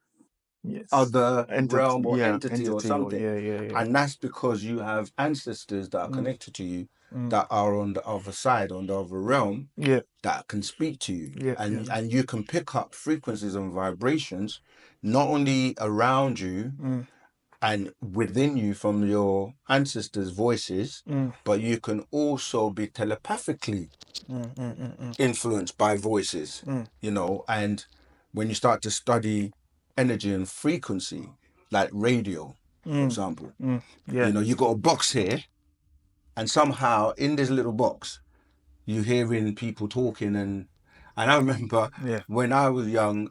other realm or entity or something. And that's because you have ancestors that are connected to you that are on the other side, on the other realm, that can speak to you. And you can pick up frequencies and vibrations not only around you and within you from your ancestors' voices, but you can also be telepathically influenced by voices, you know. And when you start to study energy and frequency, like radio, for example, you know, you got a box here, and somehow in this little box, you're hearing people talking. And I remember when I was young,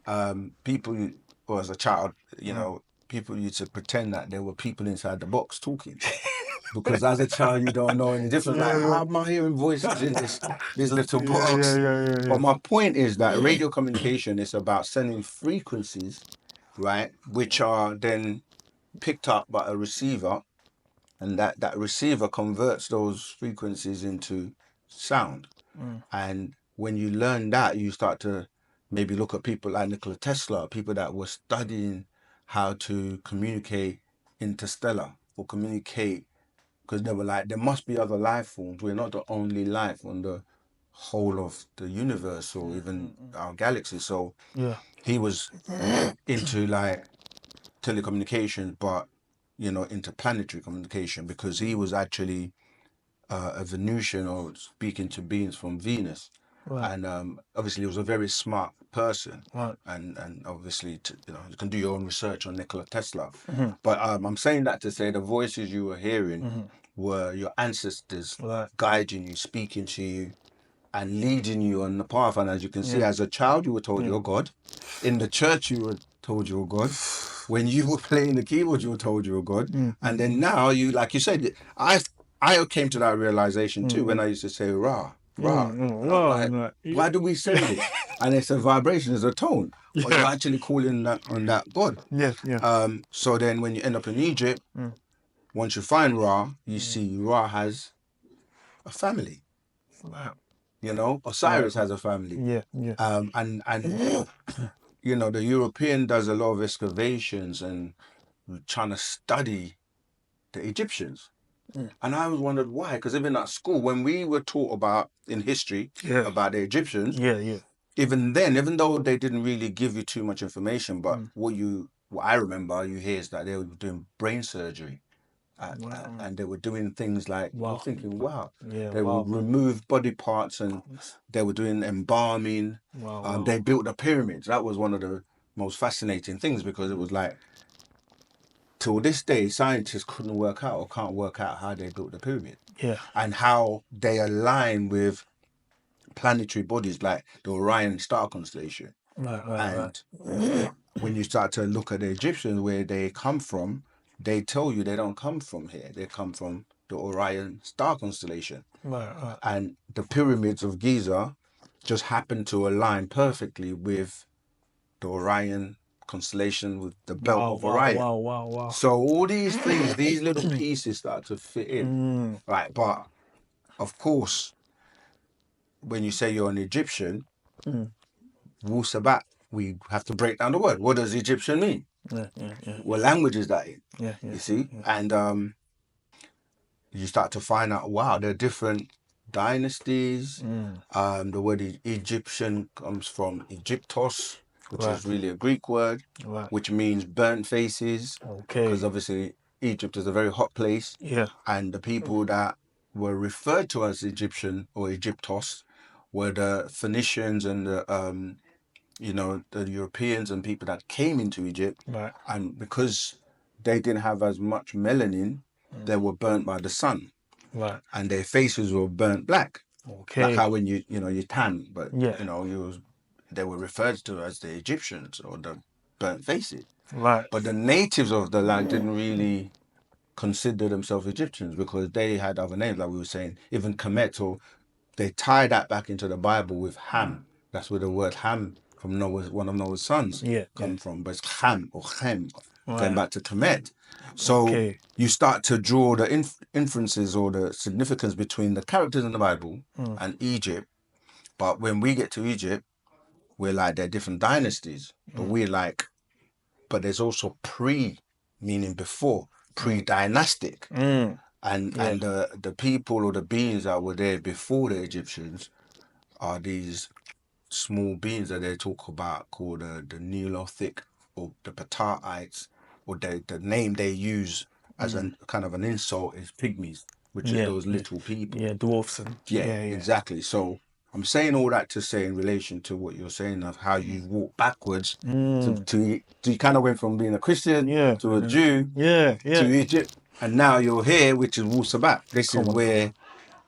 people, or as a child, you know, people used to pretend that there were people inside the box talking. Because as a child, you don't know any different. Like, how am I hearing voices in this little box? But my point is that radio communication is about sending frequencies, right, which are then picked up by a receiver, and that receiver converts those frequencies into sound. And when you learn that, you start to maybe look at people like Nikola Tesla, people that were studying how to communicate interstellar or communicate, because they were like, there must be other life forms. We're not the only life on the whole of the universe or even our galaxy. So he was into like telecommunications, but, you know, interplanetary communication, because he was actually a Venusian, or speaking to beings from Venus. And obviously he was a very smart person. And obviously, you know, you can do your own research on Nikola Tesla. But I'm saying that to say the voices you were hearing were your ancestors guiding you, speaking to you, and leading you on the path. And as you can see, as a child, you were told you're God. In the church, you were told you're God. When you were playing the keyboard, you were told you were God. And then now, you, like you said, I came to that realization too when I used to say Ra. Like, why do we say this? And it's a vibration, it's a tone. But you're actually calling that on that God. So then when you end up in Egypt, once you find Ra, you see Ra has a family. You know, Osiris has a family. And you know, the European does a lot of excavations and trying to study the Egyptians. And I always wondered why, because even at school, when we were taught about in history about the Egyptians, even then, even though they didn't really give you too much information, but what I remember you hear is that they were doing brain surgery. And they were doing things like, I was thinking, they would remove body parts, and they were doing embalming. They built the pyramids. That was one of the most fascinating things, because it was like, till this day, scientists couldn't work out or can't work out how they built the pyramid. And how they align with planetary bodies like the Orion star constellation. And when you start to look at the Egyptians, where they come from, they tell you they don't come from here. They come from the Orion star constellation. And the pyramids of Giza just happen to align perfectly with the Orion constellation, with the belt of Orion. So all these things, these little pieces start to fit in. Right. But of course, when you say you're an Egyptian, Wu-Sabat, we have to break down the word. What does Egyptian mean? What language is that in? You see? And you start to find out, wow, there are different dynasties. The word Egyptian comes from Egyptos, which is really a Greek word, which means burnt faces. Because obviously Egypt is a very hot place. And the people that were referred to as Egyptian or Egyptos were the Phoenicians and the the Europeans and people that came into Egypt, Right. and because they didn't have as much melanin, they were burnt by the sun, Right. and their faces were burnt black. Okay. Like how when you tan, but Yeah. they were referred to as the Egyptians or the burnt faces. Right. But the natives of the land didn't really consider themselves Egyptians because they had other names, like we were saying. Even Kemet, or they tie that back into the Bible with Ham. That's where the word Ham from one of Noah's sons come from. But it's Ham or Chem, going back to Kemet. So you start to draw the inferences or the significance between the characters in the Bible and Egypt. But when we get to Egypt, we're like, they're different dynasties. But we're like, but there's also meaning before, pre-dynastic. And the people or the beings that were there before the Egyptians are these small beings that they talk about called the Neolithic or the Pataites, or the name they use as a kind of an insult is pygmies, which are those little people. Yeah, dwarfs and Exactly. So I'm saying all that to say in relation to what you're saying of how you walk backwards to you kind of went from being a Christian to a Jew to Egypt, and now you're here, which is Wu-Sabat. This is where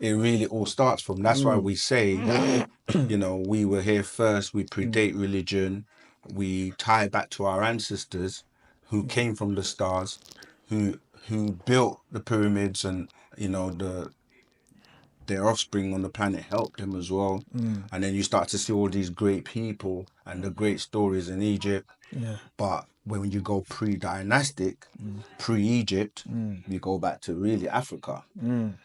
it really all starts from. That's why we say, we were here first, we predate religion, we tie back to our ancestors who came from the stars, who built the pyramids, and their offspring on the planet helped them as well. And then you start to see all these great people and the great stories in Egypt. But when you go pre-dynastic, pre-Egypt, you go back to really Africa.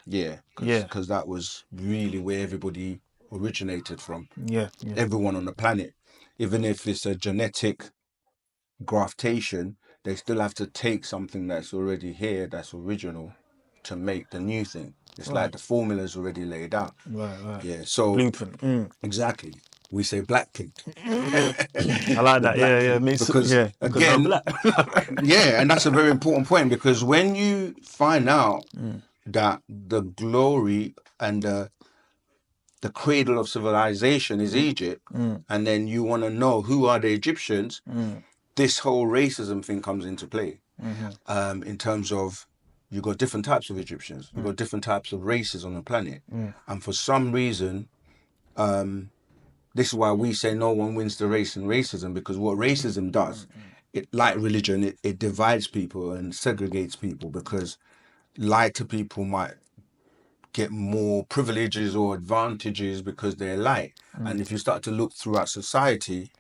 Because that was really where everybody originated from. Everyone on the planet. Even if it's a genetic graftation, they still have to take something that's already here, that's original, to make the new thing. It's like the formula is already laid out. Right. Yeah, so Blueprint. Exactly. We say blackprint. I like that. Because again, black. and that's a very important point, because when you find out that the glory and the cradle of civilization is Egypt, and then you want to know who are the Egyptians, this whole racism thing comes into play. In terms of, you've got different types of Egyptians, you've got different types of races on the planet, and for some reason, this is why we say no one wins the race in racism, because what racism does, it, like religion, it divides people and segregates people, because lighter people might get more privileges or advantages because they're light. And if you start to look throughout society,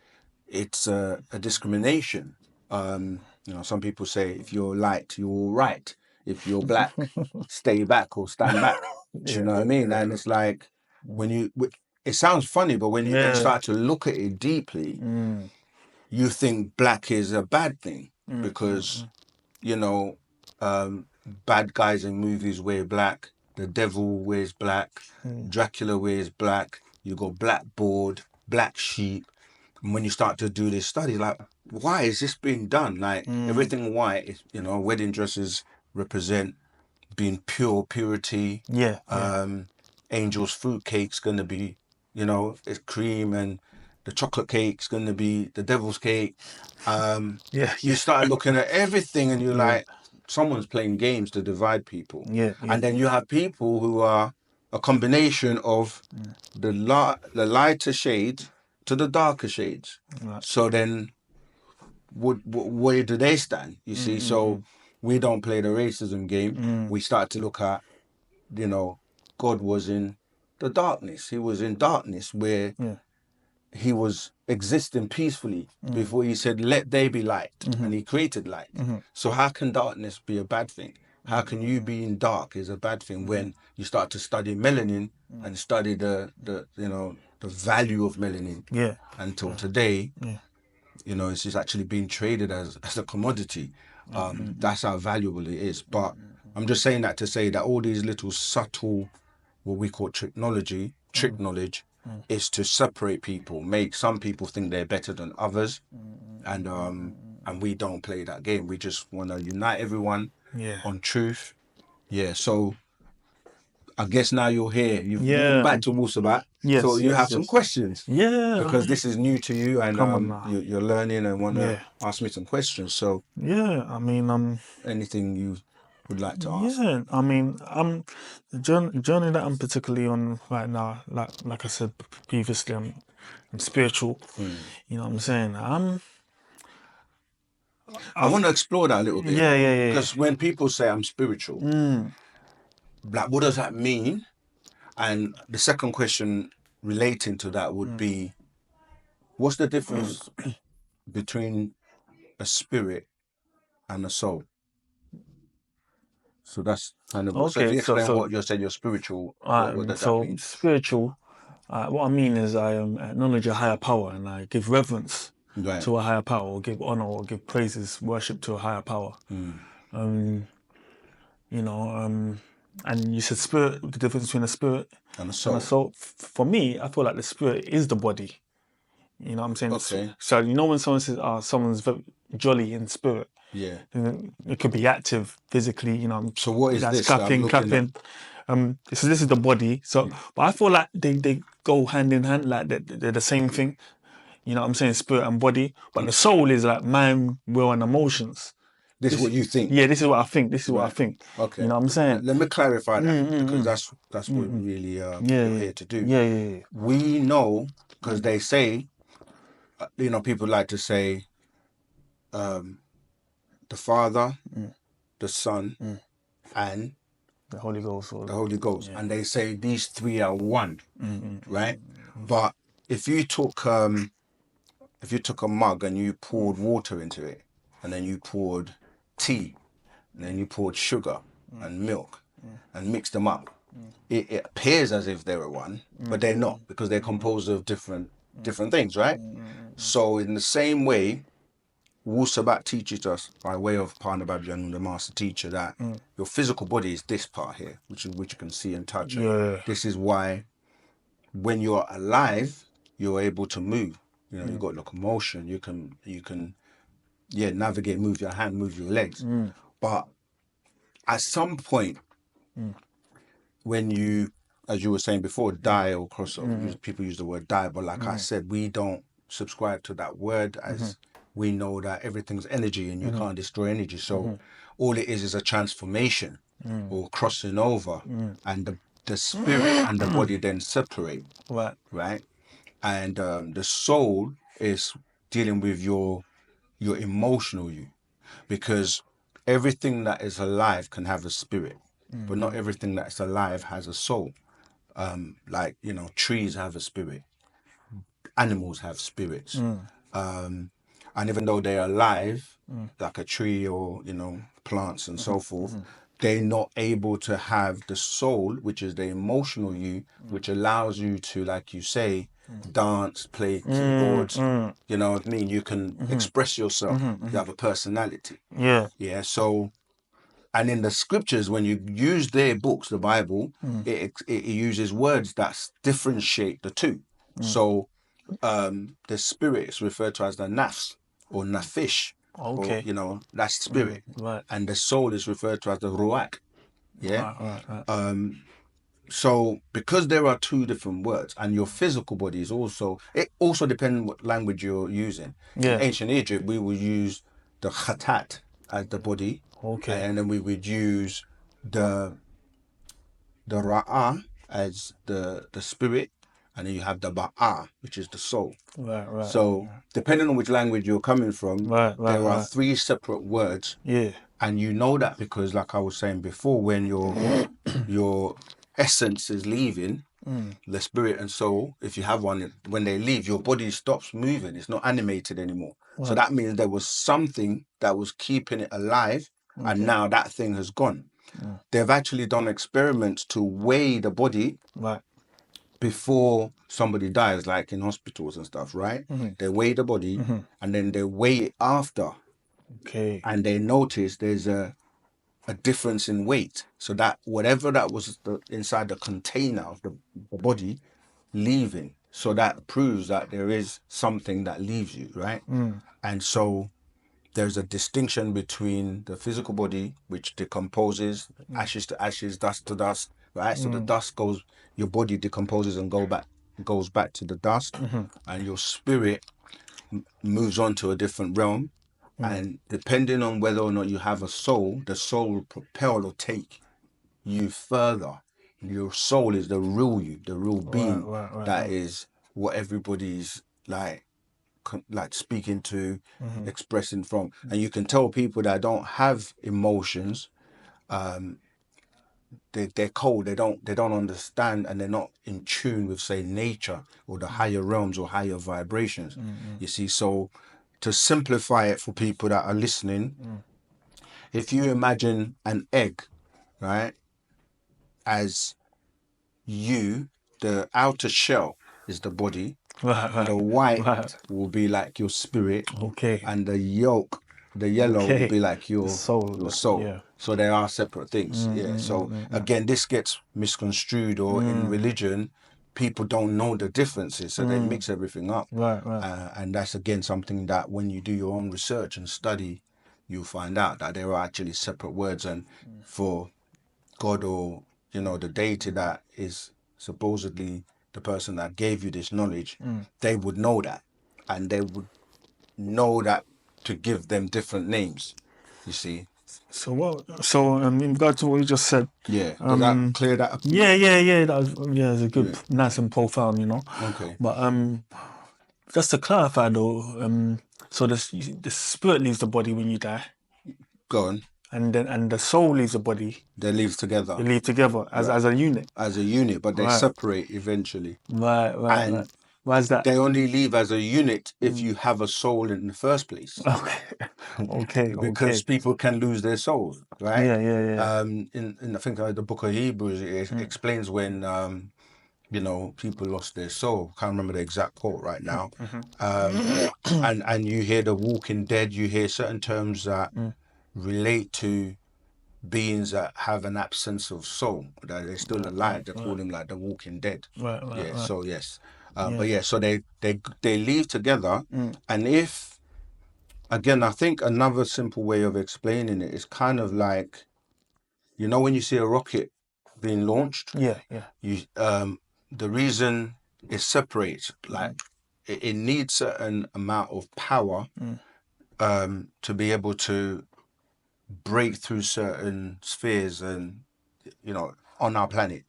it's a discrimination. Some people say if you're light, you're all right. If you're black, stay back or stand back. Do you know what I mean? And it's like, it sounds funny, but when you start to look at it deeply, you think black is a bad thing because, bad guys in movies wear black, the devil wears black, Dracula wears black, you got blackboard, black sheep. And when you start to do this study, like, why is this being done? Like, everything white is, wedding dresses represent being purity. Angel's fruit cake's going to be, it's cream, and the chocolate cake's going to be the devil's cake. You start looking at everything and you're like, someone's playing games to divide people. And then you have people who are a combination of the lighter shades to the darker shades. So then where do they stand? You see, so we don't play the racism game. We start to look at, God was in the darkness. He was in darkness where he was existing peacefully before he said, let there be light. And he created light. So how can darkness be a bad thing? How can you be in dark is a bad thing when you start to study melanin and study the value of melanin until today, it's just actually being traded as a commodity. That's how valuable it is. But I'm just saying that to say that all these little subtle, what we call trick knowledge, is to separate people, make some people think they're better than others, and we don't play that game. We just want to unite everyone on truth. So I guess now you're here. You've Yeah. been back to Wu-Sabat. Yes, So you yes, have some yes. questions. Yeah. Because this is new to you and Come on now. you're learning and want to Yeah. ask me some questions. So Yeah, I mean, anything you would like to ask? yeah, I mean, the journey that I'm particularly on right now, like I said previously, I'm spiritual. You know what I'm saying? I want to explore that a little bit. Yeah. Because when people say I'm spiritual, like what does that mean? And the second question relating to that would be, what's the difference between a spirit and a soul? So that's kind of what. So if Okay, you so explain what you're saying, you're spiritual. What does that so mean? spiritual. What I mean is I acknowledge a higher power and I give reverence Right. to a higher power, or give honor, or give praises, worship to a higher power. You know, and you said spirit, the difference between a spirit And a and soul. a soul. For me, I feel like the spirit is the body. You know what I'm saying? Okay. So you know when someone says, "Oh, someone's very jolly in spirit," Yeah. it could be active physically. You know, So what is that's this that I'm looking clapping. So this is the body. So, but I feel like they go hand in hand, like they're the same thing. You know what I'm saying? Spirit and body. But the soul is like mind, will, and emotions. This is what you think? Yeah, this is what I think. This is what I Right. think. Okay. You know what I'm saying? Let me clarify that because that's what really Yeah, you're yeah, here to do. yeah. We know because they say, people like to say, the Father, the Son, and The Holy Ghost. Or, the Holy Ghost, and they say these three are one, right? But if you took a mug and you poured water into it, and then you poured tea, and then you poured sugar and milk, and mixed them up, it appears as if they're one, but they're not because they're composed of different things, right? So in the same way, Wu-Sabat teaches us by way of Partner Babjan, the master teacher, that your physical body is this part here, which you can see and touch. Yeah. This is why when you're alive, you're able to move. You know, you've got locomotion. You can navigate, move your hand, move your legs. But at some point, when you, as you were saying before, die or cross over, people use the word die, but like I said, we don't subscribe to that word, as we know that everything's energy and you can't destroy energy. So all it is a transformation or crossing over, and the spirit and the body then separate, right? And the soul is dealing with your emotional you, because everything that is alive can have a spirit, but not everything that's alive has a soul. Like, trees have a spirit, animals have spirits. And even though they're alive, like a tree or, plants and so forth, they're not able to have the soul, which is the emotional you, which allows you to, like you say, dance, play keyboards. You know what I mean? You can express yourself. You have a personality. Yeah. Yeah. So, and in the scriptures, when you use their books, the Bible, it uses words that differentiate the two. So, the spirit is referred to as the nafs or nafish, Okay. or, that's spirit. Right. And the soul is referred to as the ruach. Yeah. Right. So because there are two different words, and your physical body is also, it also depends what language you're using. Yeah. In ancient Egypt, we would use the khatat as the body. Okay. And then we would use the ra'ah as the spirit, and then you have the ba'ah, which is the soul. Right. So depending on which language you're coming from, there are Right. three separate words. Yeah. And you know that because, like I was saying before, when your essence is leaving, the spirit and soul, if you have one, when they leave, your body stops moving. It's not animated anymore. So that means there was something that was keeping it alive, and now that thing has gone. They've actually done experiments to weigh the body before somebody dies, like in hospitals and stuff, right? They weigh the body and then they weigh it after. Okay. And they notice there's a difference in weight. So that whatever that was inside the container of the body leaving. So that proves that there is something that leaves you, right? And so there's a distinction between the physical body, which decomposes, ashes to ashes, dust to dust, right? So the dust goes, your body decomposes and goes back to the dust, and your spirit moves on to a different realm. And depending on whether or not you have a soul, the soul will propel or take you further. Your soul is the real you, the real being that is what everybody's like speaking to, expressing from. And you can tell people that don't have emotions, they're cold, they don't understand, and they're not in tune with, say, nature or the higher realms or higher vibrations. You see, so to simplify it for people that are listening, if you imagine an egg, right, as you, the outer shell is the body, the white will be like your spirit, and the yolk, the yellow will be like your soul. Yeah. So they are separate things. So again, this gets misconstrued, or in religion, people don't know the differences, so they mix everything up. And that's again something that when you do your own research and study, you'll find out that there are actually separate words. And for God, or the deity that is supposedly the person that gave you this knowledge, they would know that, and they would know that to give them different names. You see? So in regard to what you just said, Yeah. Does that clear that up? yeah, that was, it's a good, nice and profound, Okay. But just to clarify though, so the spirit leaves the body when you die, Go on. and the soul leaves the body. They live together. They live together as a unit. As a unit, but they separate eventually. Right. Why is that? They only leave as a unit if you have a soul in the first place. Okay. Because people can lose their souls, right? Yeah. In I think the book of Hebrews, it explains when people lost their soul. Can't remember the exact quote right now. And you hear the walking dead. You hear certain terms that relate to beings that have an absence of soul, that they're still alive. They call them like the walking dead. Right. So yes, but yeah, so they leave together, and if, again, I think another simple way of explaining it is kind of like, when you see a rocket being launched, you the reason it separates, like it needs certain amount of power to be able to break through certain spheres. And on our planet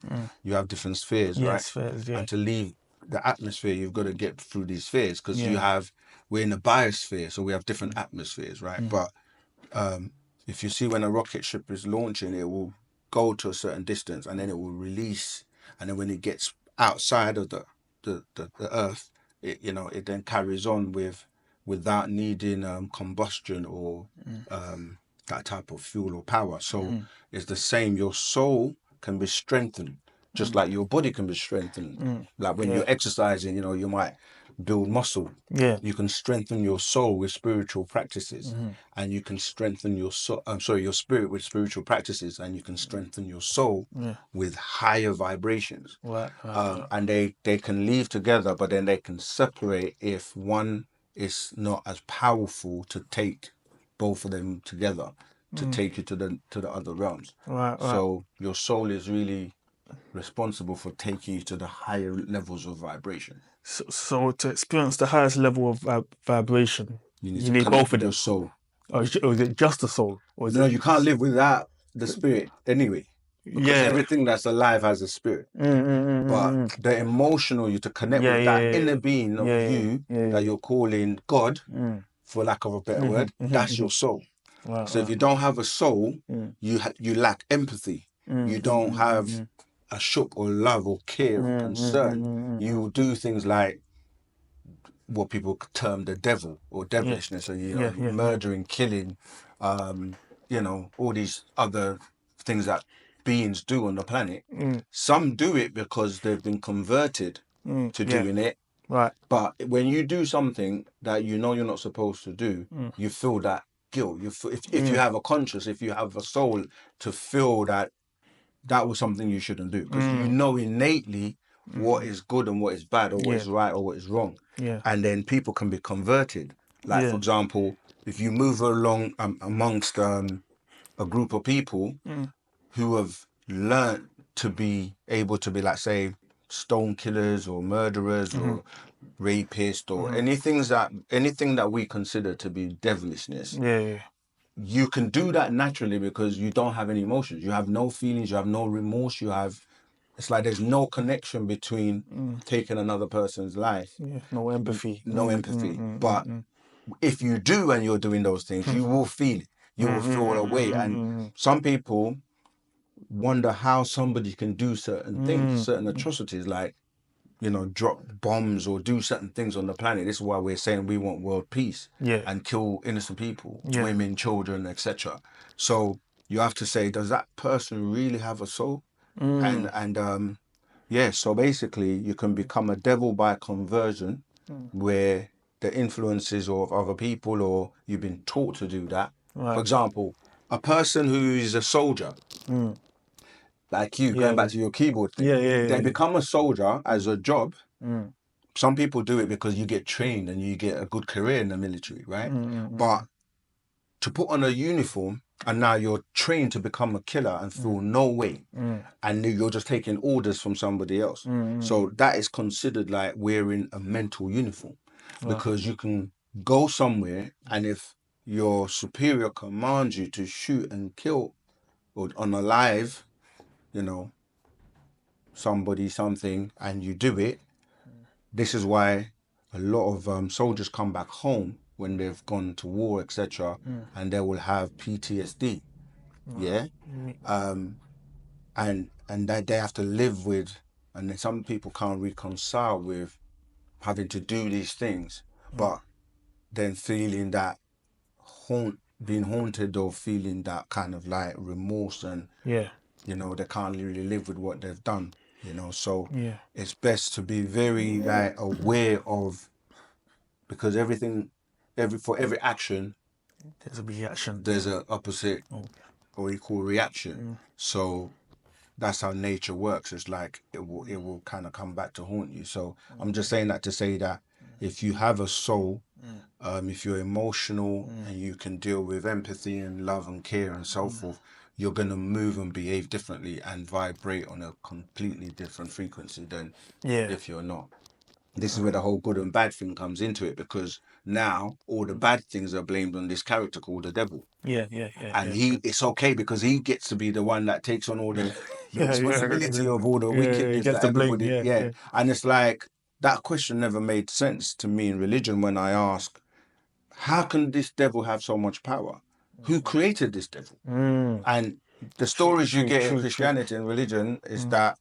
you have different spheres, right? Spheres, And to leave the atmosphere, you've got to get through these spheres, because we're in a biosphere, so we have different atmospheres, right? But if you see, when a rocket ship is launching, it will go to a certain distance, and then it will release, and then when it gets outside of the earth, it then carries on without needing combustion or that type of fuel or power. So it's the same. Your soul can be strengthened, just like your body can be strengthened. Like when you're exercising, you might build muscle. You can strengthen your soul with spiritual practices, and you can strengthen your your spirit with spiritual practices, and you can strengthen your soul with higher vibrations. And they can leave together, but then they can separate if one is not as powerful to take both of them together to take you to the other realms. So your soul is really responsible for taking you to the higher levels of vibration. So to experience the highest level of vibration, You need both of them. Your soul. Or is it just the soul? Or is No, you can't live without the spirit anyway, because everything that's alive has a spirit. But the emotional, you to connect with that inner being of you that you're calling God, for lack of a better word, that's your soul. So if you don't have a soul, you lack empathy. You don't have a shuk or love or care or concern. You will do things like what people term the devil or devilishness, and murdering, killing, all these other things that beings do on the planet. Some do it because they've been converted to doing it. Right. But when you do something that you're not supposed to do, you feel that guilt. You feel, if you have a conscience, if you have a soul, to feel that was something you shouldn't do, because you know innately what is good and what is bad, or what is right or what is wrong. And then people can be converted. Like, for example, if you move along amongst a group of people who have learned to be able to be like, say, stone killers or murderers or rapists or anything that we consider to be devilishness. Yeah. You can do that naturally because you don't have any emotions. You have no feelings. You have no remorse. It's like there's no connection between taking another person's life. Yeah. No empathy. No empathy. But if you do and you're doing those things, you will feel it. You will feel a way. And some people wonder how somebody can do certain things, certain atrocities, like, drop bombs or do certain things on the planet. This is why we're saying we want world peace and kill innocent people, women, children, etc. So you have to say, does that person really have a soul? And so basically you can become a devil by conversion, where the influences of other people or you've been taught to do that. Right. For example, a person who is a soldier, like you, going back to your keyboard thing, they become a soldier as a job. Some people do it because you get trained and you get a good career in the military, right? But to put on a uniform and now you're trained to become a killer and feel no way, and you're just taking orders from somebody else. So that is considered like wearing a mental uniform, because you can go somewhere and if your superior commands you to shoot and kill or unalive, somebody, something, and you do it. This is why a lot of soldiers come back home when they've gone to war, etc., and they will have PTSD. Yeah, and that they have to live with, and then some people can't reconcile with having to do these things, but then feeling that being haunted or feeling that kind of like remorse and they can't really live with what they've done. So it's best to be very like aware of, because for every action there's a reaction. There's an opposite or equal reaction. So that's how nature works. It's like it will kind of come back to haunt you. So I'm just saying that to say that if you have a soul, if you're emotional and you can deal with empathy and love and care and so forth, you're going to move and behave differently and vibrate on a completely different frequency than if you're not. This is where the whole good and bad thing comes into it, because now all the bad things are blamed on this character called the devil. And it's okay because he gets to be the one that takes on all the responsibility of all the wickedness that everybody. And it's like, that question never made sense to me in religion when I ask, how can this devil have so much power? Who created this devil? And the stories you get in Christianity and religion is that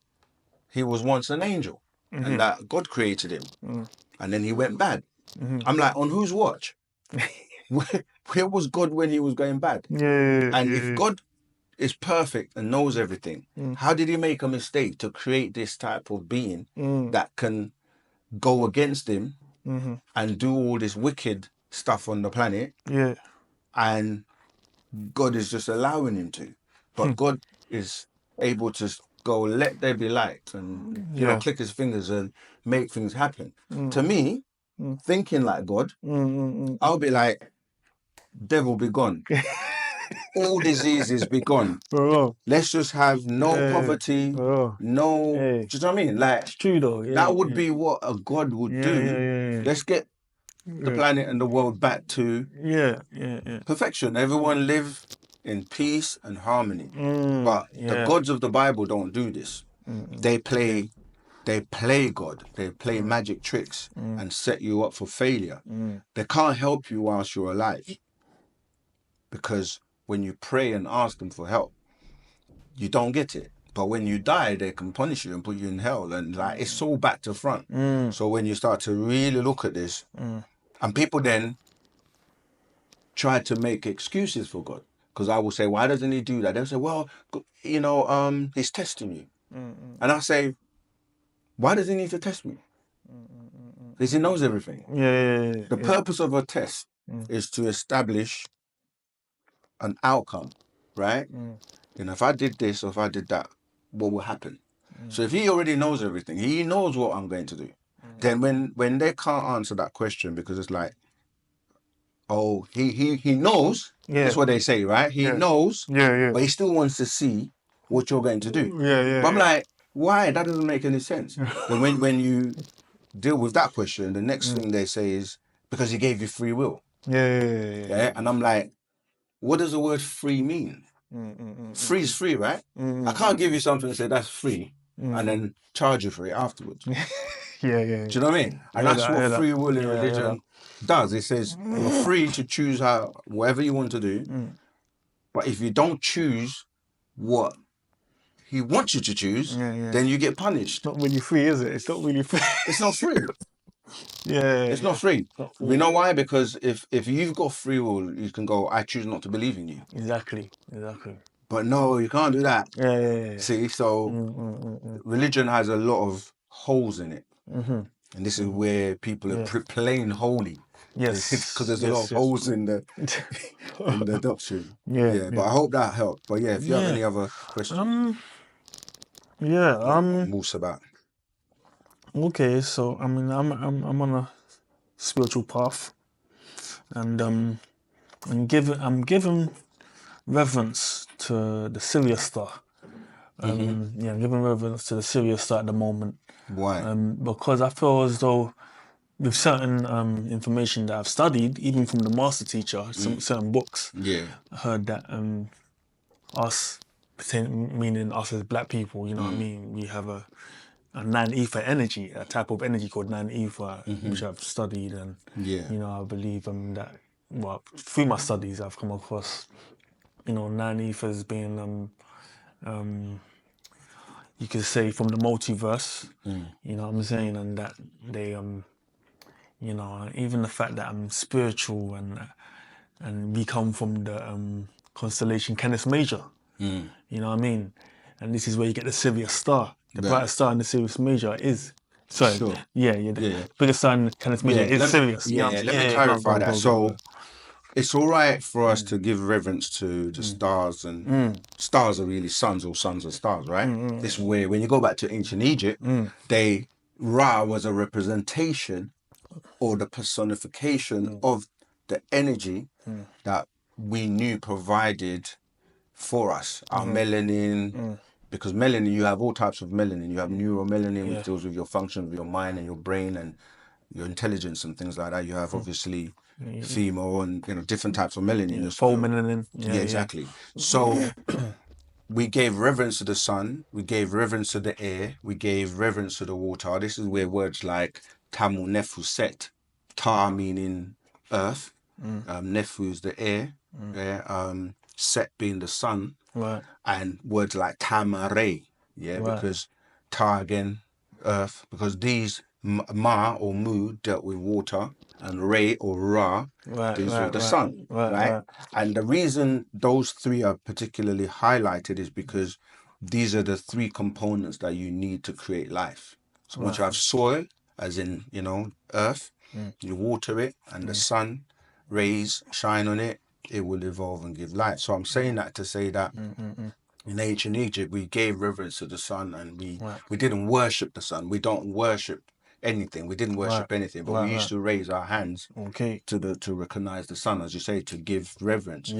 he was once an angel and that God created him and then he went bad. I'm like, on whose watch? Where was God when he was going bad? And if God is perfect and knows everything, how did he make a mistake to create this type of being that can go against him and do all this wicked stuff on the planet? And God is just allowing him to. But God is able to go, let there be light, and click his fingers and make things happen. To me, thinking like God, I'll be like, devil be gone. All diseases be gone. Let's just have no poverty, no. Do you know what I mean? Like, it's true though. That would be what a God would do. Let's get the planet and the world back to perfection. Everyone live in peace and harmony. But the gods of the Bible don't do this. They play God. They play magic tricks and set you up for failure. They can't help you whilst you're alive, because when you pray and ask them for help, you don't get it. But when you die, they can punish you and put you in hell. And like, it's all back to front. So when you start to really look at this, and people then try to make excuses for God, because I will say, why doesn't he do that? They'll say, well, he's testing you. And I say, why does he need to test me? Because he knows everything. The purpose of a test is to establish an outcome, right? If I did this or if I did that, what will happen? So if he already knows everything, he knows what I'm going to do. Then when they can't answer that question, because it's like, oh, he knows. That's what they say, right? He knows, but he still wants to see what you're going to do. Yeah. But I'm like, why? That doesn't make any sense. Then when you deal with that question, the next thing they say is because he gave you free will. Yeah. And I'm like, what does the word free mean? Free is free, right? I can't give you something and say that's free and then charge you for it afterwards. Yeah. Do you know what I mean? And that's what free will in religion does. It says you're free to choose whatever you want to do. But if you don't choose what he wants you to choose, then you get punished. It's not really free, is it? It's not really free. It's not free. Yeah. It's not free. You know why? Because if you've got free will, you can go, I choose not to believe in you. Exactly. But no, you can't do that. Yeah. See, so religion has a lot of holes in it. And this is where people are playing holy. Yes. Because there's a lot of holes in the doctrine. Yeah. But I hope that helped. But yeah, if you have any other questions. Wu-Sabat. Okay, so I mean, I'm on a spiritual path, and I'm giving reverence to the Sirius star. I'm giving reverence to the Sirius star at the moment. Why? Because I feel as though with certain information that I've studied, even from the master teacher, some certain books, I heard that us, meaning us as black people, you know what I mean, we have a non-ether energy, a type of energy called non-ether, which I've studied, and you know, I believe that, well, through my studies, I've come across, you know, non-ether as being you could say from the multiverse, you know what I'm saying, and that they you know, even the fact that I'm spiritual and we come from the constellation Canis Major, you know what I mean, and this is where you get the Sirius star. The brightest star in the Sirius Major is the biggest star in Canis Major is Sirius. Let me clarify that. So it's all right for us to give reverence to the stars, and stars are really suns, or suns are stars, right? This is where, when you go back to ancient Egypt, Ra was a representation or the personification of the energy that we knew provided for us, our melanin. Because melanin, you have all types of melanin. You have neuromelanin, which deals with your function of your mind and your brain and your intelligence and things like that. You have obviously female and, you know, different types of melanin. Melanin. Exactly. So we gave reverence to the sun, we gave reverence to the air, we gave reverence to the water. This is where words like Tamu Nefu Set, Ta meaning earth, Nefu is the air, Set being the sun, and words like Tamare, because Ta again, earth, because these Ma or Mu dealt with water, and Re or Ra deals with the sun, right? And the reason those three are particularly highlighted is because these are the three components that you need to create life. So once you have soil, as in, you know, earth, you water it, and the sun rays shine on it, it will evolve and give life. So I'm saying that to say that in ancient Egypt, we gave reverence to the sun, and we didn't worship the sun. We don't worship anything. We didn't worship anything, but we used to raise our hands to recognize the sun, as you say, to give reverence.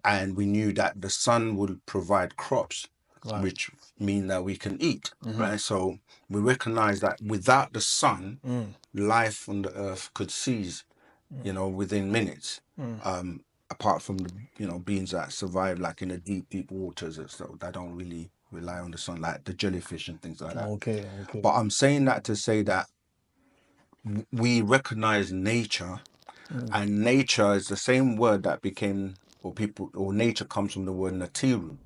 And we knew that the sun would provide crops, which mean that we can eat, right? So we recognize that without the sun, life on the earth could cease, you know, within minutes. Apart from the, you know, beings that survive like in the deep waters, so that don't really rely on the sun, like the jellyfish and things like that. But I'm saying that to say that we recognize nature, and nature is the same word that became, or nature comes from the word Natiru.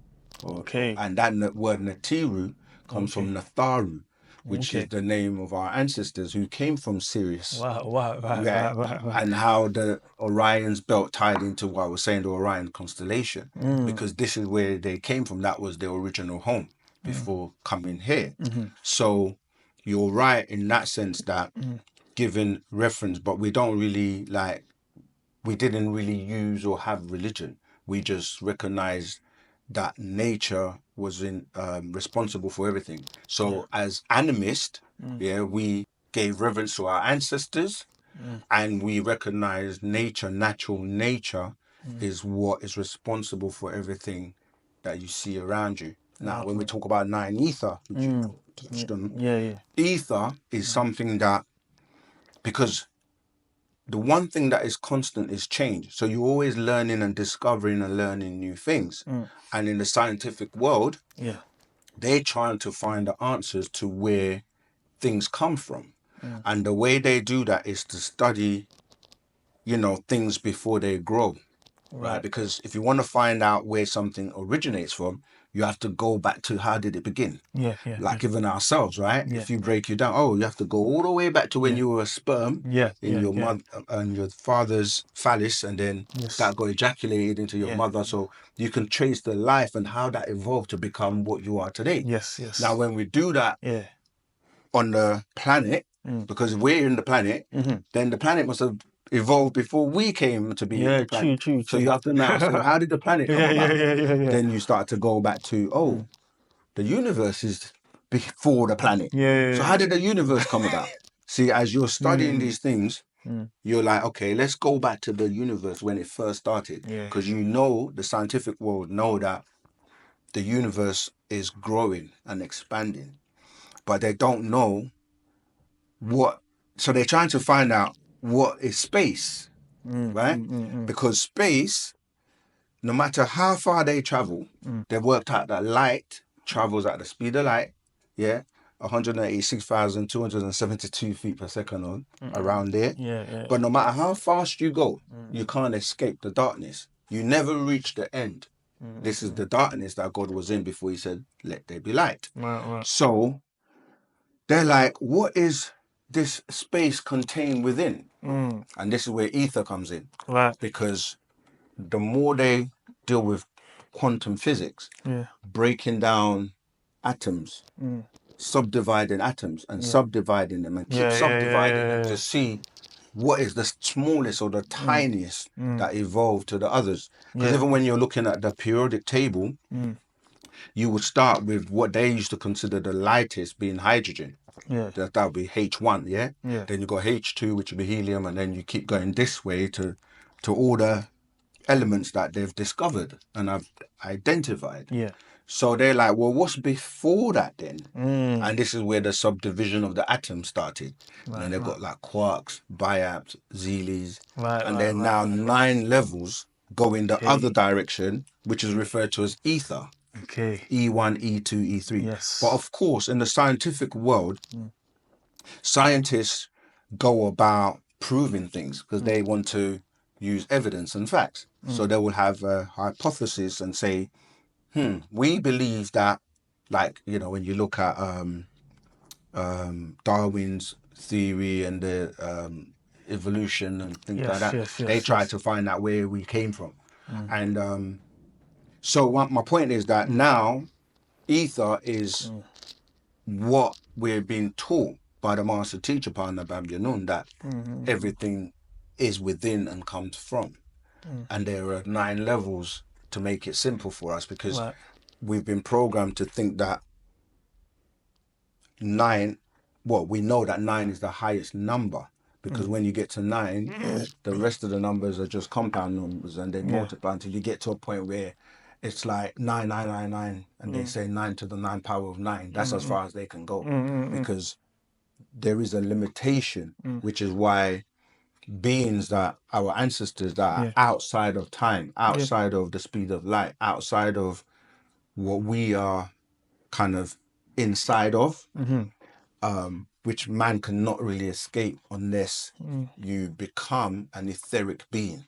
And that word Natiru comes from Natharu, which is the name of our ancestors who came from Sirius. And how the Orion's belt tied into what I was saying, the Orion constellation, because this is where they came from. That was their original home before coming here. So you're right in that sense that given reference, but we don't really we didn't really use or have religion. We just recognized that nature was responsible for everything. So as animists, we gave reverence to our ancestors, and we recognized natural nature is what is responsible for everything that you see around you. Now, when we talk about 9 ether, which you touched on, ether is something that, because the one thing that is constant is change. So you're always learning and discovering and learning new things. And in the scientific world, they're trying to find the answers to where things come from. And the way they do that is to study, things before they grow. Right? Because if you want to find out where something originates from, you have to go back to how did it begin? Like even ourselves, right? If you break you down, you have to go all the way back to when you were a sperm in your mother and your father's phallus, and then that got ejaculated into your mother. So you can trace the life and how that evolved to become what you are today. Now, when we do that on the planet, because we're in the planet, then the planet must have evolved before we came to be the planet. True. So you have to now say, how did the planet come about? Then you start to go back to, the universe is before the planet. So how did the universe come about? See, as you're studying these things, you're like, okay, let's go back to the universe when it first started. Because the scientific world know that the universe is growing and expanding. But they don't know so they're trying to find out what is space, right? Because space, no matter how far they travel, they've worked out that light travels at the speed of light, 186,272 feet per second around there. But no matter how fast you go, you can't escape the darkness. You never reach the end. This is the darkness that God was in before he said, let there be light. So they're like, what is this space contained within? And this is where ether comes in. Because the more they deal with quantum physics, breaking down atoms, subdividing atoms and subdividing them and keep subdividing them to see what is the smallest or the tiniest that evolved to the others. Because even when you're looking at the periodic table, you would start with what they used to consider the lightest being hydrogen. That would be H1, Then you got H2, which would be helium, and then you keep going this way to all the elements that they've discovered and have identified. So they're like, well, what's before that then? And this is where the subdivision of the atom started. And they've got like quarks, biaps, zeelies, and then now 9 levels go in the other direction, which is referred to as ether. E1, E2, E3. But of course, in the scientific world, scientists go about proving things because they want to use evidence and facts. So they will have a hypothesis and say, we believe that, like, when you look at Darwin's theory and the evolution and things like that, they try to find out where we came from. And so my point is that now ether is what we're being taught by the master teacher, Partner Bab Yanun, that everything is within and comes from. And there are 9 levels to make it simple for us, because we've been programmed to think that 9, we know that 9 is the highest number, because when you get to 9, the rest of the numbers are just compound numbers, and they multiply until you get to a point where it's like 9999, and they say 9 to the 9 power of 9. That's as far as they can go, because there is a limitation, which is why beings that our ancestors that are outside of time, outside of the speed of light, outside of what we are kind of inside of, which man cannot really escape unless you become an etheric being.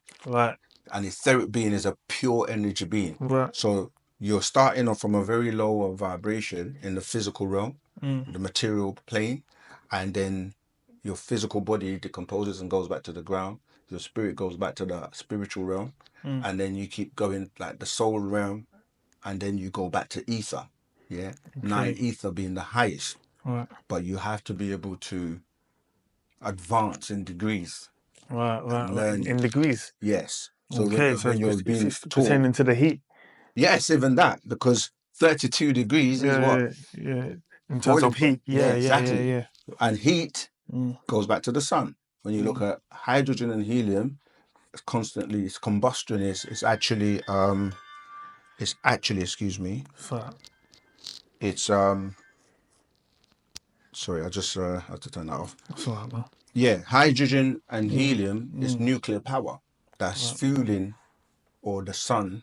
An etheric being is a pure energy being. So you're starting off from a very lower vibration in the physical realm, the material plane, and then your physical body decomposes and goes back to the ground. Your spirit goes back to the spiritual realm, and then you keep going like the soul realm, and then you go back to ether. 9 ether being the highest. But you have to be able to advance in degrees. Learn in degrees. Yes. So when you're being taught, pertaining to the heat. Yes, even that, because 32 degrees is what? In terms of heat. Exactly. And heat goes back to the sun. When you look at hydrogen and helium, it's constantly, its combustion is actually, excuse me. It's sorry, I just had to turn that off. That's all right, man. Yeah, hydrogen and helium is nuclear power that's fueling, or the sun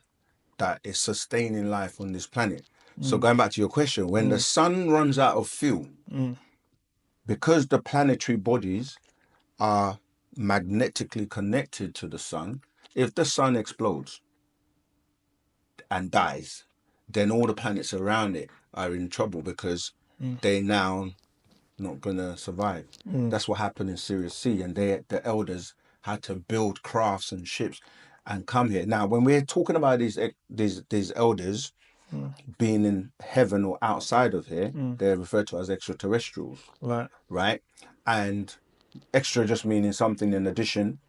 that is sustaining life on this planet. So going back to your question, when the sun runs out of fuel, because the planetary bodies are magnetically connected to the sun, if the sun explodes and dies, then all the planets around it are in trouble because they now not gonna survive. That's what happened in Sirius C, and the elders had to build crafts and ships and come here. Now, when we're talking about these elders being in heaven or outside of here, they're referred to as extraterrestrials, Right. right? And extra just meaning something in addition.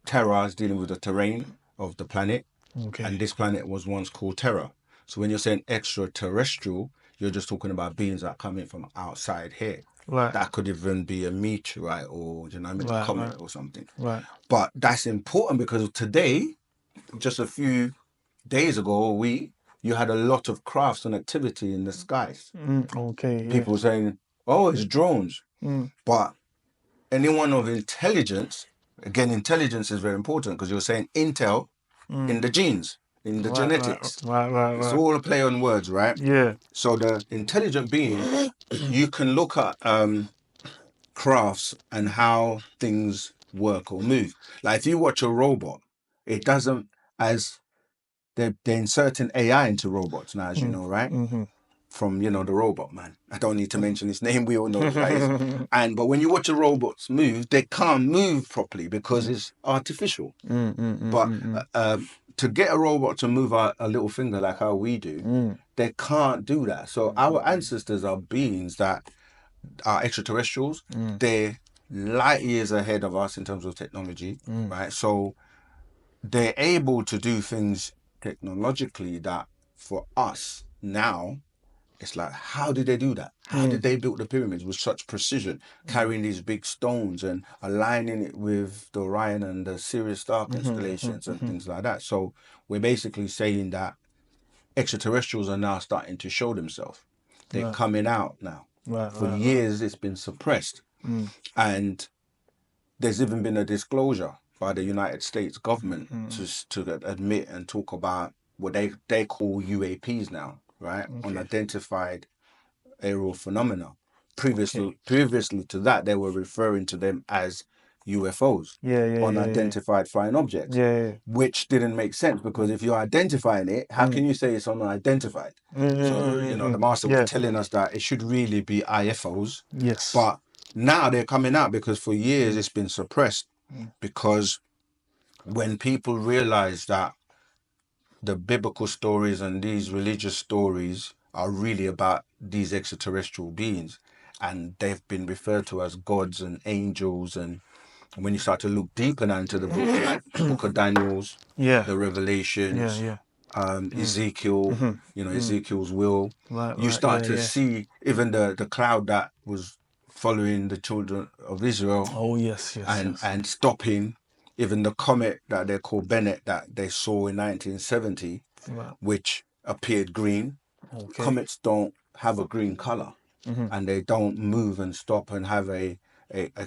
Terra is dealing with the terrain of the planet, Okay. and this planet was once called Terra. So when you're saying extraterrestrial, you're just talking about beings that come in from outside here. Right. That could even be a meteorite or, you know, I mean, a Right, comet right. or something. Right. But that's important because today, just a few days ago or week, you had a lot of crafts and activity in the skies. Okay. People saying, "Oh, it's drones," but anyone of intelligence, again, intelligence is very important because you're saying intel in the genes, in the genetics. Right. It's all a play on words, right? Yeah. So the intelligent being, you can look at crafts and how things work or move. Like if you watch a robot, it doesn't, as they're inserting AI into robots now, as you know, right? From, you know, the robot man. I don't need to mention his name. We all know who that is. But when you watch the robots move, they can't move properly because it's artificial. But to get a robot to move a little finger like how we do, they can't do that. So our ancestors are beings that are extraterrestrials. They're light years ahead of us in terms of technology, right? So they're able to do things technologically that for us now, it's like, how did they do that? How did they build the pyramids with such precision, carrying these big stones and aligning it with the Orion and the Sirius star constellations and things like that? So we're basically saying that extraterrestrials are now starting to show themselves. They're coming out now. For years, it's been suppressed. And there's even been a disclosure by the United States government to admit and talk about what they call UAPs now, right? Unidentified aerial phenomena. Previously to that, they were referring to them as UFOs, unidentified flying objects, which didn't make sense because if you're identifying it, how can you say it's unidentified? So, you know, the master was telling us that it should really be IFOs. Yes. But now they're coming out because for years it's been suppressed because when people realize that the biblical stories and these religious stories are really about these extraterrestrial beings, and they've been referred to as gods and angels. And when you start to look deeper now into the books, like the Book of Daniel's, the Revelations, Ezekiel, you know, Ezekiel's will, you start to see even the cloud that was following the children of Israel. Oh yes. And stopping even the comet that they call Bennett that they saw in 1970, which appeared green. Comets don't have a green color, and they don't move and stop and have a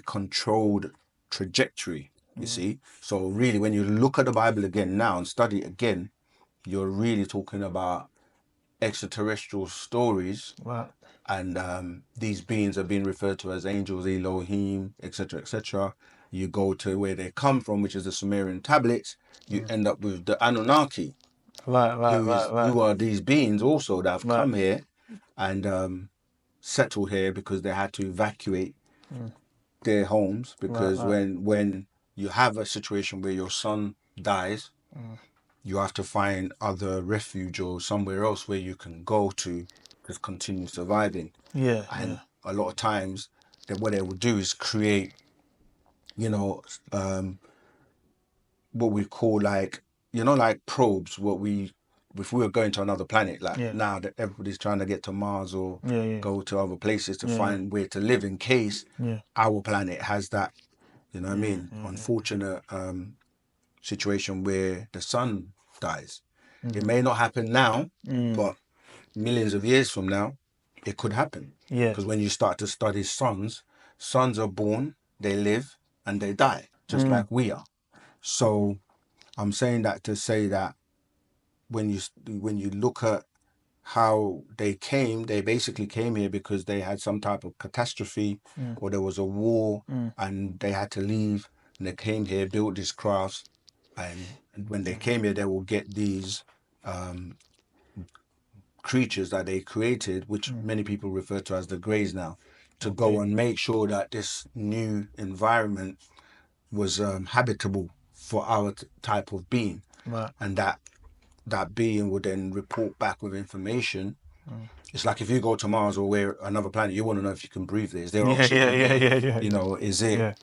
controlled trajectory, you see. So really, when you look at the Bible again now and study it again, you're really talking about extraterrestrial stories. And these beings are being referred to as angels, Elohim, etc., etc. You go to where they come from, which is the Sumerian tablets. You end up with the Anunnaki, who are these beings also that have come here and settled here because they had to evacuate their homes. Because when you have a situation where your son dies, you have to find other refuge or somewhere else where you can go to just continue surviving. And a lot of times, what they would do is create, you know, what we call like, you know, like probes. If we were going to another planet, like now that everybody's trying to get to Mars or go to other places to find where to live in case our planet has that, you know what I mean, unfortunate situation where the sun dies. It may not happen now, but millions of years from now, it could happen. Yeah. Because when you start to study suns are born, they live, and they die, just like we are. So I'm saying that to say that when you look at how they basically came here because they had some type of catastrophe, or there was a war, and they had to leave, and they came here, built these crafts, and when they came here, they will get these creatures that they created, which many people refer to as the Greys now, to go and make sure that this new environment was habitable for our type of being, Right. and that being would then report back with information. It's like if you go to Mars or where another planet, you want to know if you can breathe there. Is there oxygen there? Yeah. You know, is it? Yeah.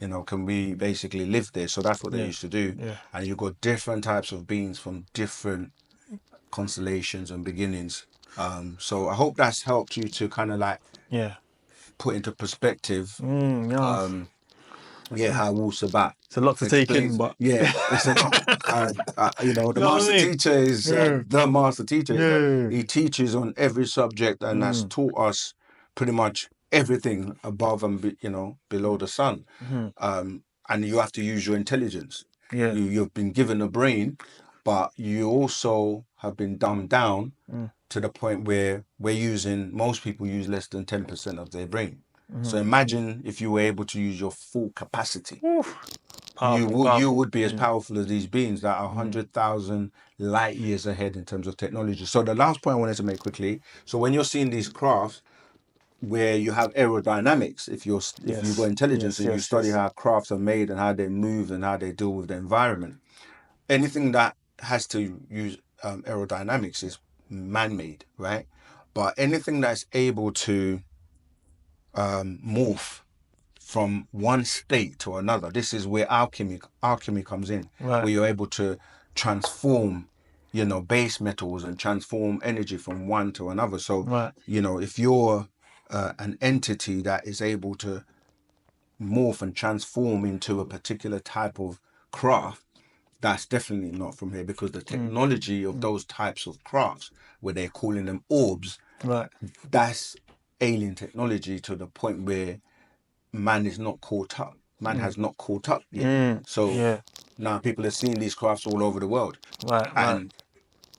You know, can we basically live there? So that's what they used to do. Yeah. And you've got different types of beings from different constellations and beginnings. So I hope that's helped you to kind of like Yeah. put into perspective. Yeah. How Wu-Sabat It's a lot to take in, explains. but Yeah, it's a lot. You know, the You know what master I mean? teacher is the master teacher. Yeah. He teaches on every subject and has taught us pretty much everything above and below the sun. And you have to use your intelligence. Yeah. You've been given a brain, but you also have been dumbed down to the point where most people use less than 10% of their brain. So imagine if you were able to use your full capacity. You would be as powerful as these beings that are 100,000 light years ahead in terms of technology. So the last point I wanted to make quickly, so when you're seeing these crafts where you have aerodynamics, if you've got intelligence and you study how crafts are made and how they move and how they deal with the environment, anything that has to use aerodynamics is man-made, right? But anything that's able to morph from one state to another, this is where alchemy comes in, Right. where you're able to transform, base metals and transform energy from one to another. So, Right. If you're an entity that is able to morph and transform into a particular type of craft, that's definitely not from here, because the technology of those types of crafts, where they're calling them orbs, Right. that's alien technology to the point where man is not caught up. Man has not caught up yet. So now people are seeing these crafts all over the world. Right. And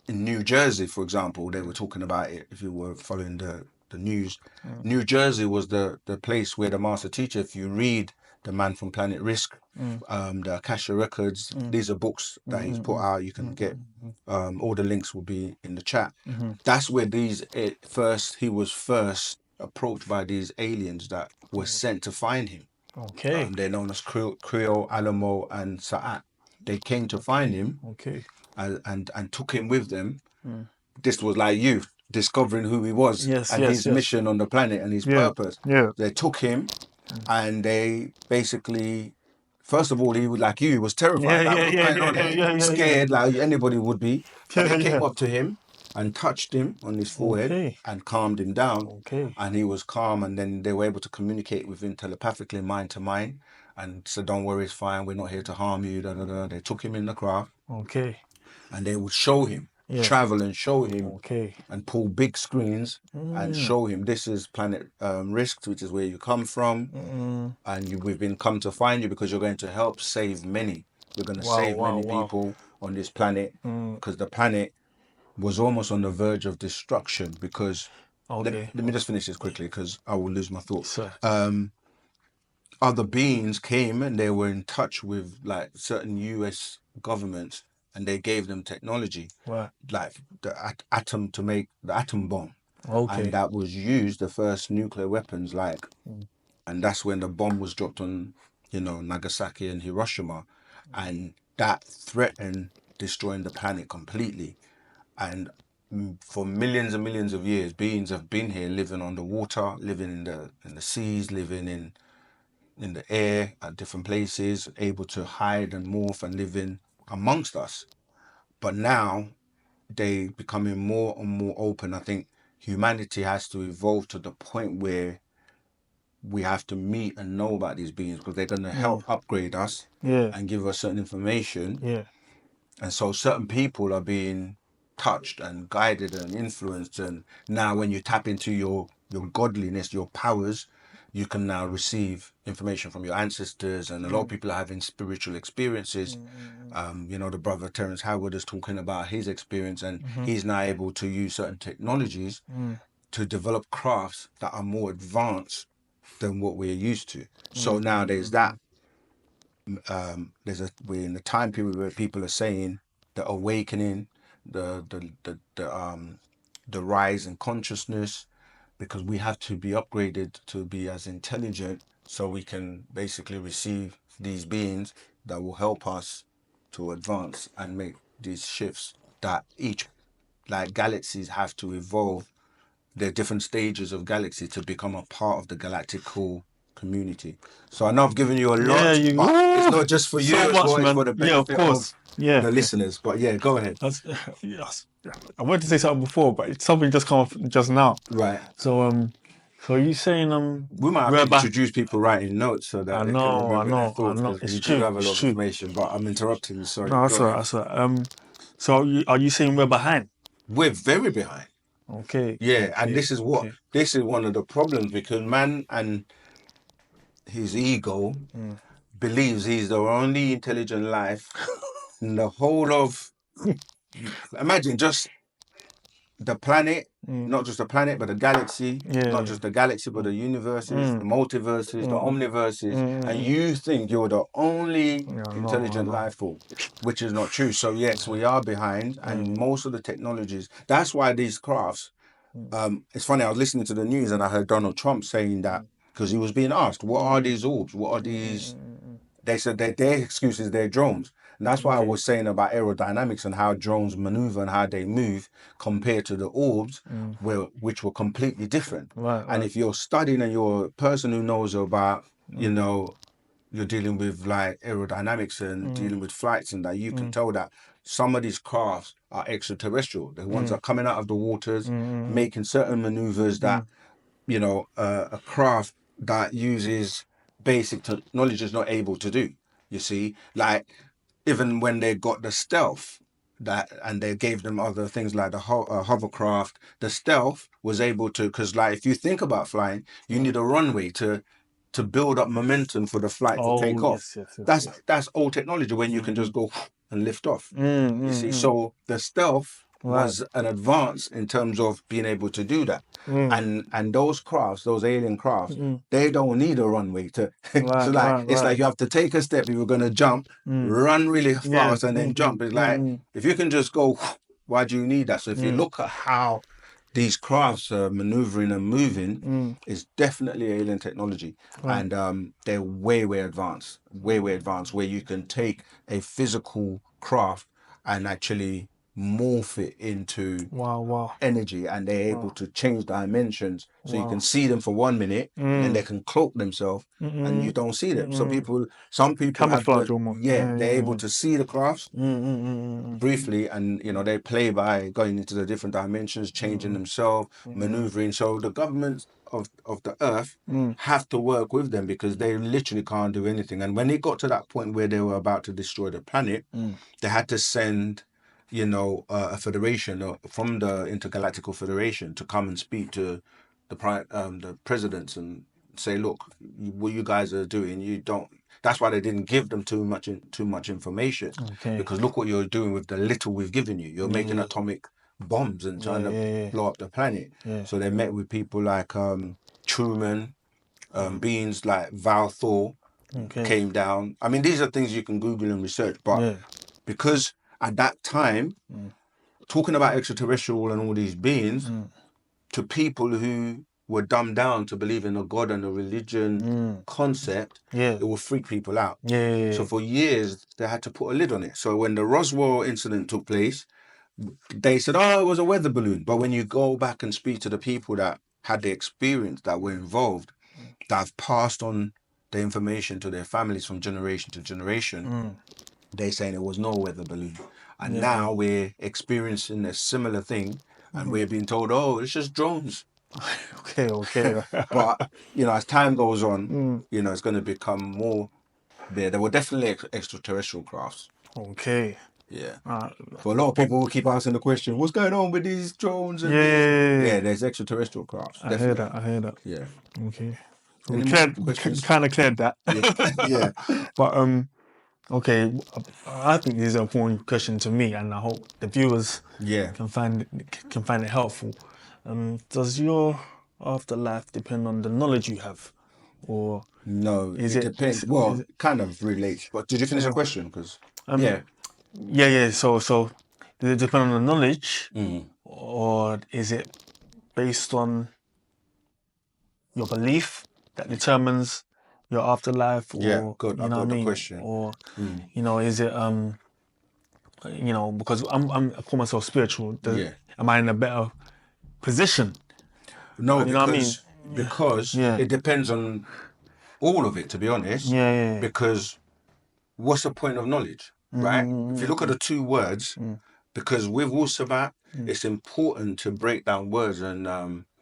in New Jersey, for example, they were talking about it, if you were following the news. New Jersey was the place where the master teacher, if you read The Man from Planet Risk, the Akasha Records, these are books that he's put out. You can get, all the links will be in the chat. That's where he was first approached by these aliens that were sent to find him. Okay. They're known as Creole, Alamo, and Sa'at. They came to find him. Okay. And took him with them. This was like you discovering who he was and his mission on the planet and his purpose. Yeah. They took him, and they basically, first of all, he was like you, he was terrified. What's going on here? Scared, like anybody would be. But they came up to him and touched him on his forehead and calmed him down. Okay. And he was calm, and then they were able to communicate with him telepathically, mind to mind, and said, "Don't worry, it's fine. We're not here to harm you." Da, da, da. They took him in the craft. Okay. And they would show him, travel and show him, Okay. and pull big screens and show him, this is Planet Risk, which is where you come from, and we've come to find you because you're going to help save many. You're going to save many people on this planet, because the planet was almost on the verge of destruction. Because let me just finish this quickly, because I will lose my thought. Other beings came and they were in touch with like certain US governments, and they gave them technology, like the atom, to make the atom bomb. And that was used, the first nuclear weapons, and that's when the bomb was dropped on, Nagasaki and Hiroshima, and that threatened destroying the planet completely. And for millions and millions of years, beings have been here, living on the water, living in the seas, living in the air at different places, able to hide and morph and live in amongst us. But now they becoming more and more open. I think humanity has to evolve to the point where we have to meet and know about these beings, because they're going to help upgrade us and give us certain information. And so certain people are being touched and guided and influenced. And now when you tap into your godliness, your powers, you can now receive information from your ancestors. And a lot of people are having spiritual experiences. The brother Terence Howard is talking about his experience, and he's now able to use certain technologies to develop crafts that are more advanced than what we're used to. So now there's that. We're in the time period where people are saying the awakening, the rise in consciousness, because we have to be upgraded to be as intelligent, so we can basically receive these beings that will help us to advance and make these shifts that each, like galaxies, have to evolve their different stages of galaxy to become a part of the galactical community. So I know I've given you a lot, but it's not just for you so as much, well, it's man. for the Yeah, of benefit course. of the listeners. But yeah, go ahead. Yes. I wanted to say something before, but it's something just come off just now. Right. So so are you saying we might have to introduce people writing notes so that they can remember their thoughts, because it's we true, do have a it's lot of true. information. But I'm interrupting you. Sorry. No, that's Go all right, ahead. that's all right. So are you saying we're behind? We're very behind. Okay. Yeah, and this is one of the problems, because man and his ego believes he's the only intelligent life in the whole of. Imagine just the planet, not just the planet, but the galaxy, not just the galaxy, but the universes, the multiverses, the omniverses, and you think you're the only intelligent life form, which is not true. So yes, we are behind, and most of the technologies. That's why these crafts. It's funny. I was listening to the news and I heard Donald Trump saying that, because he was being asked, "What are these orbs? What are these?" They said that their excuse is they're drones. And that's why I was saying about aerodynamics and how drones maneuver and how they move compared to the orbs, which were completely different. Right. And if you're studying and you're a person who knows about, you're dealing with like aerodynamics and dealing with flights and that, you can tell that some of these crafts are extraterrestrial. The ones that are coming out of the waters, making certain maneuvers that, a craft that uses basic technology is not able to do. You see, like even when they got the stealth, and they gave them other things like the hovercraft, the stealth was able to, because like if you think about flying, you need a runway to build up momentum for the flight to take off. That's old technology when you can just go and lift off. You see, so the stealth was an advance in terms of being able to do that. And those crafts, those alien crafts, they don't need a runway to. So like it's like you have to take a step if you're gonna jump, run really fast, and then jump. It's like if you can just go, why do you need that? So if you look at how these crafts are maneuvering and moving, is definitely alien technology, and they're way advanced, way advanced, where you can take a physical craft and actually morph it into energy, and they're able to change dimensions, so you can see them for 1 minute, and then they can cloak themselves, and you don't see them. So some people have they're able to see the crafts briefly, and they play by going into the different dimensions, changing themselves, maneuvering. So the governments of the earth have to work with them, because they literally can't do anything. And when it got to that point where they were about to destroy the planet, they had to send a federation from the Intergalactical Federation to come and speak to the presidents and say, look, what you guys are doing, you don't. That's why they didn't give them too much information, because look what you're doing with the little we've given you. You're making atomic bombs and trying to blow up the planet. So they met with people like Truman, beings like Val Thor came down. I mean, these are things you can Google and research, but because at that time, talking about extraterrestrial and all these beings, to people who were dumbed down to believe in a god and a religion concept, it will freak people out. So for years, they had to put a lid on it. So when the Roswell incident took place, they said, oh, it was a weather balloon. But when you go back and speak to the people that had the experience, that were involved, that have passed on the information to their families from generation to generation, they saying it was no weather balloon. And now we're experiencing a similar thing, and we're being told, oh, it's just drones. Okay. But, as time goes on, it's going to become more there. There were definitely extraterrestrial crafts. Okay. Yeah. For a lot of people who keep asking the question, what's going on with these drones and Yeah. there's extraterrestrial crafts. I hear that. Yeah. Okay. So Any we more questions? kind of cleared that. Yeah. But okay, I think this is an important question to me, and I hope the viewers can find it helpful. Does your afterlife depend on the knowledge you have, or No, is it it? depends. Well, kind of relates. But did you finish the question? Because Yeah. So does it depend on the knowledge, or is it based on your belief that determines your afterlife, or good. you I know what I got the mean, question. or is it because I call myself spiritual. Am I in a better position? No, You know what I mean? because Yeah. it depends on all of it, to be honest. Yeah. Because what's the point of knowledge, right? If you look at the two words, because with Wu-Sabat, it's important to break down words and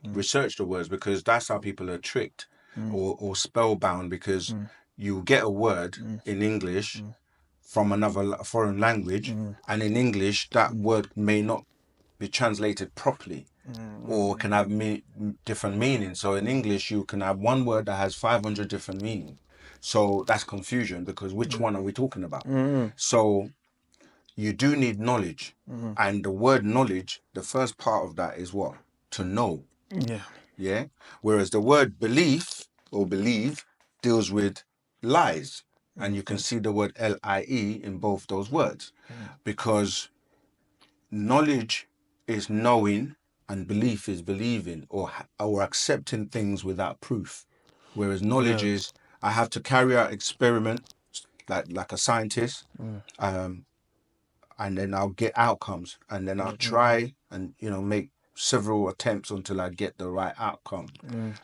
research the words, because that's how people are tricked or spellbound, because you get a word in English from another foreign language, and in English that word may not be translated properly or can have different meanings. So in English, you can have one word that has 500 different meanings. So that's confusion, because which one are we talking about? So you do need knowledge. And the word knowledge, the first part of that is what? To know. Yeah. Yeah. Whereas the word belief or believe deals with lies. And you can see the word LIE in both those words, because knowledge is knowing and belief is believing or accepting things without proof. Whereas knowledge is, I have to carry out experiment like a scientist, and then I'll get outcomes, and then I'll try and make several attempts until I get the right outcome.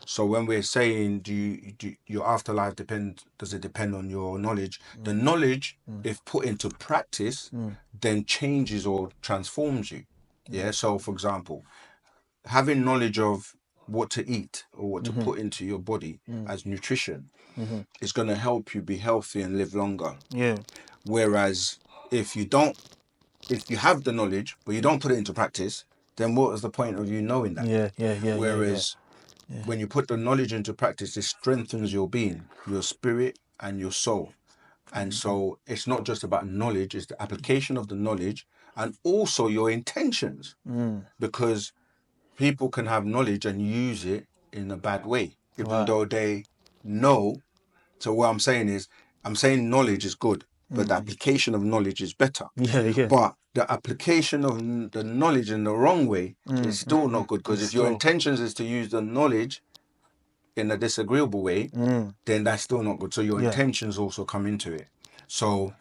So when we're saying do your afterlife does it depend on your knowledge? The knowledge, if put into practice, then changes or transforms you. Yeah. So for example, having knowledge of what to eat or what to put into your body as nutrition is going to help you be healthy and live longer. Yeah. Whereas if you have the knowledge but you don't put it into practice, then what is the point of you knowing that? Yeah. Whereas when you put the knowledge into practice, it strengthens your being, your spirit and your soul. And so it's not just about knowledge, it's the application of the knowledge and also your intentions. Because people can have knowledge and use it in a bad way, even though they know. So what I'm saying is, I'm saying knowledge is good, but the application of knowledge is better. Yeah. But the application of the knowledge in the wrong way is still not good, because if your intentions is to use the knowledge in a disagreeable way, then that's still not good. So your intentions also come into it. So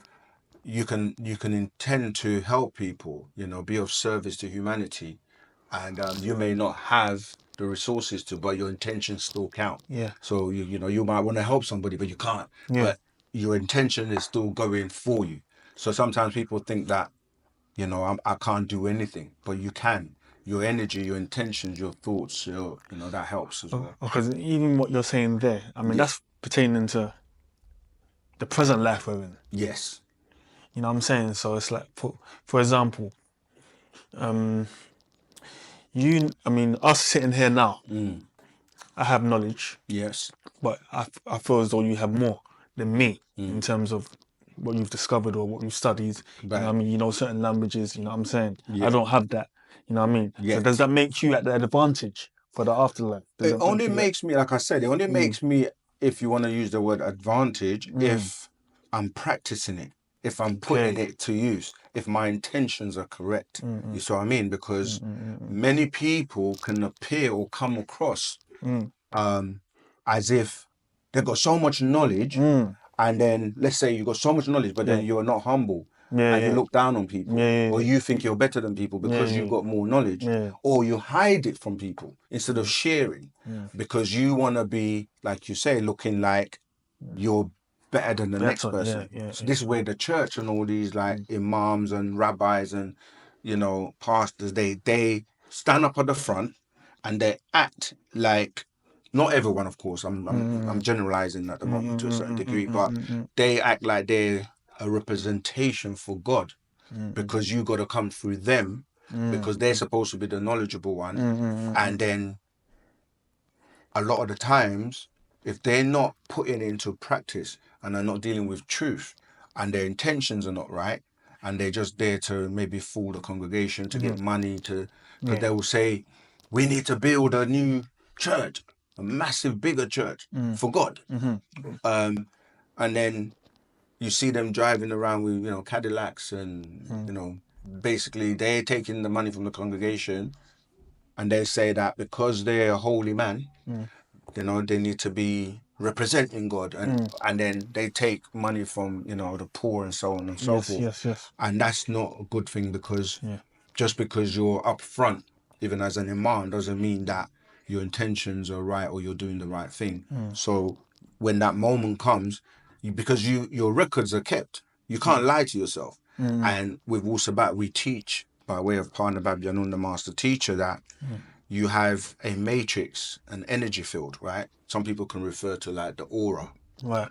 you can intend to help people, be of service to humanity, and you may not have the resources to, but your intentions still count. Yeah. So you might want to help somebody, but you can't. Yeah. But your intention is still going for you. So sometimes people think that I can't do anything, but you can. Your energy, your intentions, your thoughts, that helps as well. Because even what you're saying there, I mean, that's pertaining to the present life we're in. Yes. You know what I'm saying? So it's like, for example, us sitting here now, I have knowledge. Yes. But I feel as though you have more than me in terms of what you've discovered or what you've studied. You know what I mean? You know certain languages, you know what I'm saying? I don't have that. You know what I mean? So does that make you at the advantage for the afterlife? It only makes me, like I said, it only makes me, if you want to use the word advantage, if I'm practicing it, if I'm putting it to use, if my intentions are correct. You see what I mean? Because many people can appear or come across as if they've got so much knowledge, and then let's say you've got so much knowledge, but then you're not humble, and you look down on people, or you think you're better than people because you've got more knowledge, or you hide it from people instead of sharing, because you want to be, like you say, looking like you're better than the next person. So this is where the church and all these like imams and rabbis and pastors, they stand up at the front and they act like, not everyone, of course, I'm generalizing at the moment to a certain degree, but they act like they're a representation for God. because you got to come through them because they're supposed to be the knowledgeable one. And then a lot of the times, if they're not putting it into practice and are not dealing with truth and their intentions are not right, and they're just there to maybe fool the congregation to get money to, because they will say, we need to build a new church, a massive, bigger church for God. And then you see them driving around with, Cadillacs and, basically they're taking the money from the congregation and they say that because they're a holy man, they need to be representing God, and then they take money from the poor and so on and so forth. Yes. And that's not a good thing, because just because you're up front, even as an imam, doesn't mean that your intentions are right or you're doing the right thing. So when that moment comes, because your records are kept, you can't lie to yourself. And with Wu-Sabat, we teach by way of Partner Babyanun, the master teacher, that you have a matrix, an energy field, right? Some people can refer to like the aura, Right.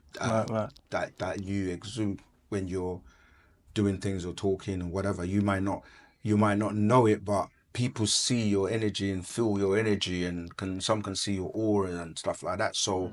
that you exude when you're doing things or talking or whatever. You might not know it, but people see your energy and feel your energy, and some can see your aura and stuff like that. So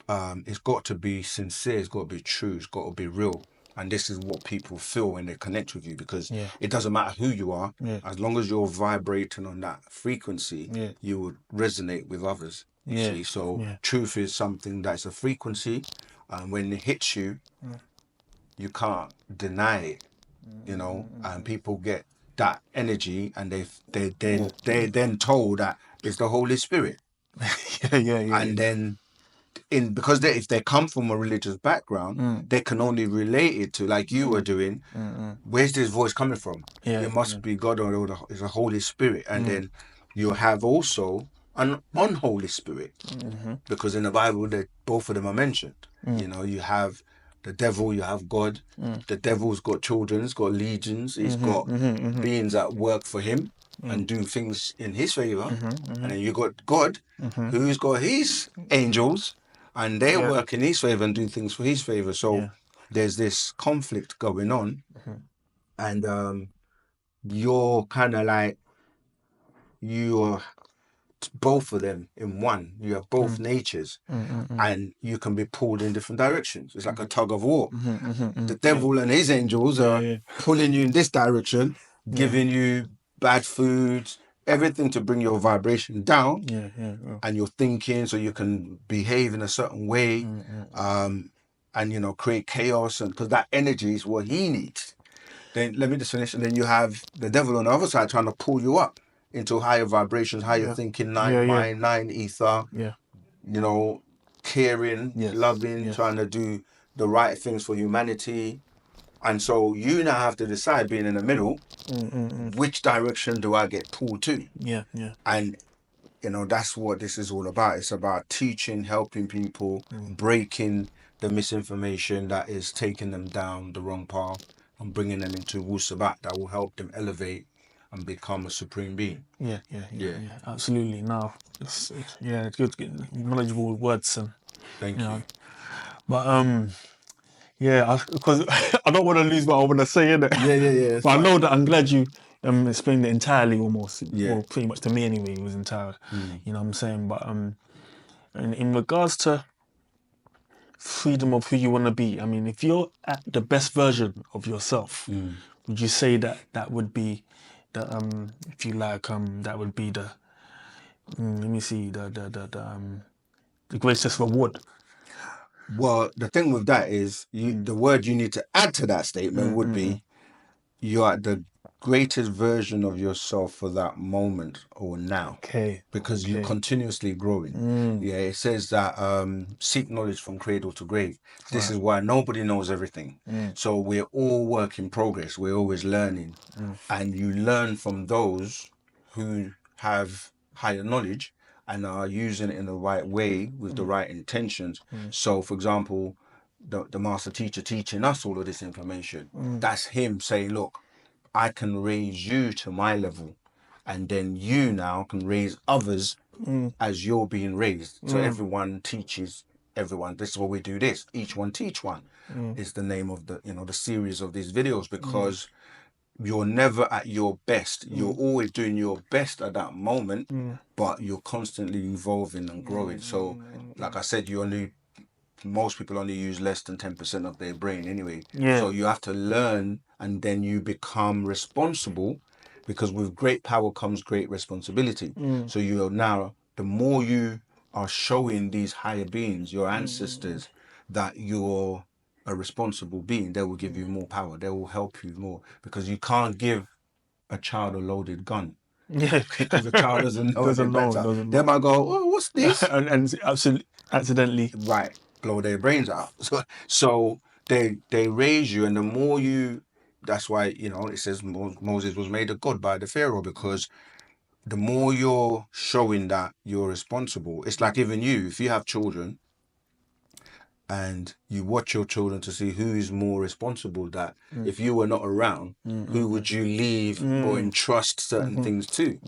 it's got to be sincere, it's got to be true, it's got to be real. And this is what people feel when they connect with you, because it doesn't matter who you are, as long as you're vibrating on that frequency, you would resonate with others. See, so truth is something that's a frequency, and when it hits you, you can't deny it. And people get that energy, and they then told that it's the Holy Spirit. And then because if they come from a religious background, they can only relate it to, like you were doing, where's this voice coming from? It must be God, or it's a Holy Spirit. And then you have also an unholy spirit, because in the Bible both of them are mentioned. You have the devil, you have God. The devil's got children, he's got legions, he's got beings that work for him and do things in his favor. And then you got God, who's got his angels, and they work in his favor and do things for his favor. So there's this conflict going on, and you're kind of like, you're both of them in one. You have both natures, and you can be pulled in different directions. It's like a tug of war. The devil and his angels are pulling you in this direction, giving you bad foods, everything to bring your vibration down, and your thinking, so you can behave in a certain way, and create chaos, and because that energy is what he needs. Then let me just finish. And then you have the devil on the other side trying to pull you up into higher vibrations, higher thinking, mind, nine ether, caring, loving, trying to do the right things for humanity. And so you now have to decide, being in the middle, which direction do I get pulled to? And that's what this is all about. It's about teaching, helping people, breaking the misinformation that is taking them down the wrong path, and bringing them into Wu-Sabat that will help them elevate and become a supreme being. Yeah. Absolutely. No, it's good, knowledgeable words, and Thank you. But because I don't want to lose what I want to say, innit? Yeah. But I know that I'm glad you explained it entirely, almost. Well, pretty much to me anyway, it was entire. You know what I'm saying? But in regards to freedom of who you want to be, I mean, if you're at the best version of yourself, would you say that would be the if you like that would be the let me see, the greatest reward? Well, the thing with that is, the word you need to add to that statement would be, you're at the greatest version of yourself for that moment or now. Because you're continuously growing. It says that seek knowledge from cradle to grave. This is why nobody knows everything. So we're all work in progress. We're always learning. And you learn from those who have higher knowledge and are using it in the right way with the right intentions. So, for example, the master teacher teaching us all of this information, that's him saying, look, I can raise you to my level, and then you now can raise others as you're being raised. So everyone teaches everyone, this is what we do this. Each one teach one is the name of the, the series of these videos, because you're never at your best. You're always doing your best at that moment, but you're constantly evolving and growing. So, like I said, most people only use less than 10% of their brain anyway. Yeah. So you have to learn, and then you become responsible, because with great power comes great responsibility. So you are now, the more you are showing these higher beings, your ancestors, that you're a responsible being, they will give you more power. They will help you more, because you can't give a child a loaded gun. Yeah. If a child doesn't know any better, doesn't they might go, oh, what's this? and absolutely accidentally. Right, blow their brains out. So they raise you, and the more you, that's why, it says Moses was made a god by the Pharaoh, because the more you're showing that you're responsible, it's like even you, if you have children and you watch your children to see who is more responsible, that if you were not around, who would you leave or entrust certain things to?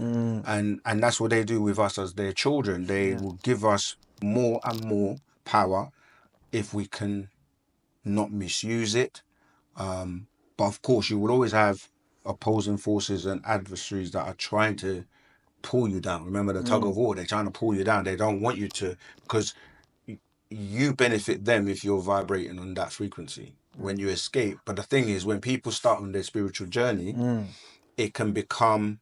And that's what they do with us as their children. They will give us more and more power if we can not misuse it. But of course, you will always have opposing forces and adversaries that are trying to pull you down. Remember the tug of war, they're trying to pull you down. They don't want you to, because you benefit them if you're vibrating on that frequency when you escape. But the thing is, when people start on their spiritual journey, it can become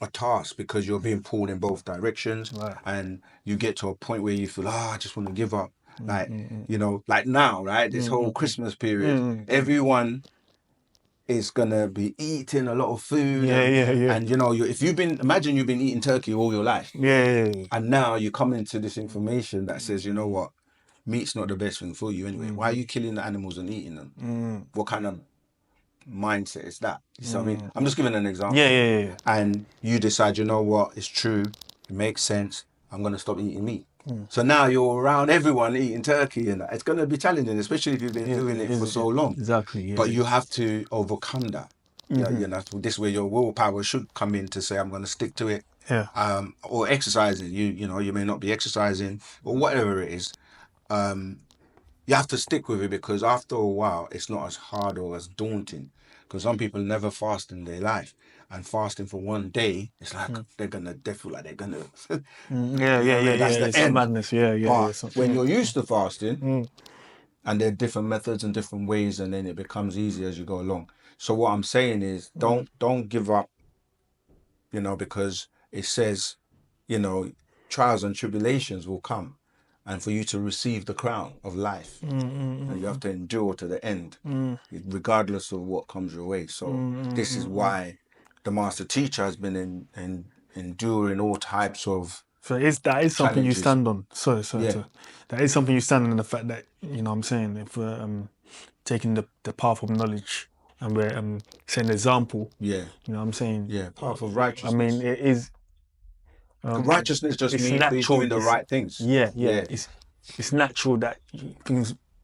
a task, because you're being pulled in both directions, and you get to a point where you feel, I just want to give up. Like, like now, right? This whole Christmas period, everyone is gonna be eating a lot of food. And if imagine you've been eating turkey all your life. And now you come into this information that says, you know what? Meat's not the best thing for you anyway. Why are you killing the animals and eating them? What kind of mindset is that? You see what I mean? I'm just giving an example. And you decide, you know what? It's true. It makes sense. I'm going to stop eating meat. So now you're around everyone eating turkey, and it's going to be challenging, especially if you've been doing it for so long. Exactly. Yeah. But you have to overcome that. This way your willpower should come in to say, I'm going to stick to it. Or exercising. You may not be exercising, or whatever it is. You have to stick with it, because after a while, it's not as hard or as daunting. Because some people never fast in their life, and fasting for one day, it's like they're gonna, they feel like they're gonna. That's the it's end. Madness. But when you're used to fasting, and there are different methods and different ways, and then it becomes easier as you go along. So what I'm saying is, don't give up. Because it says, trials and tribulations will come, and for you to receive the crown of life, and you have to endure to the end, regardless of what comes your way. So this is why the master teacher has been enduring all types of. So that is something you challenges. stand on. Sorry. That is something you stand on, in the fact that, I'm saying, if we're taking the path of knowledge, and we're setting an example, I'm saying, path of righteousness. I mean, it is. Righteousness just means natural, doing the right things. It's natural that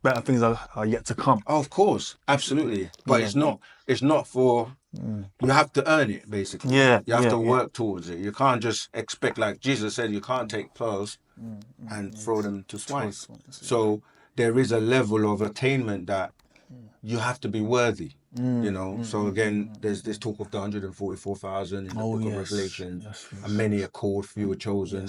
better things are yet to come. Of course, absolutely. But it's not for. You have to earn it, basically. You have to work towards it. You can't just expect, like Jesus said, you can't take pearls and throw them to swine. So there is a level of attainment that you have to be worthy. So again, there's this talk of the 144,000 in the book of Revelation, and many are called, few are chosen.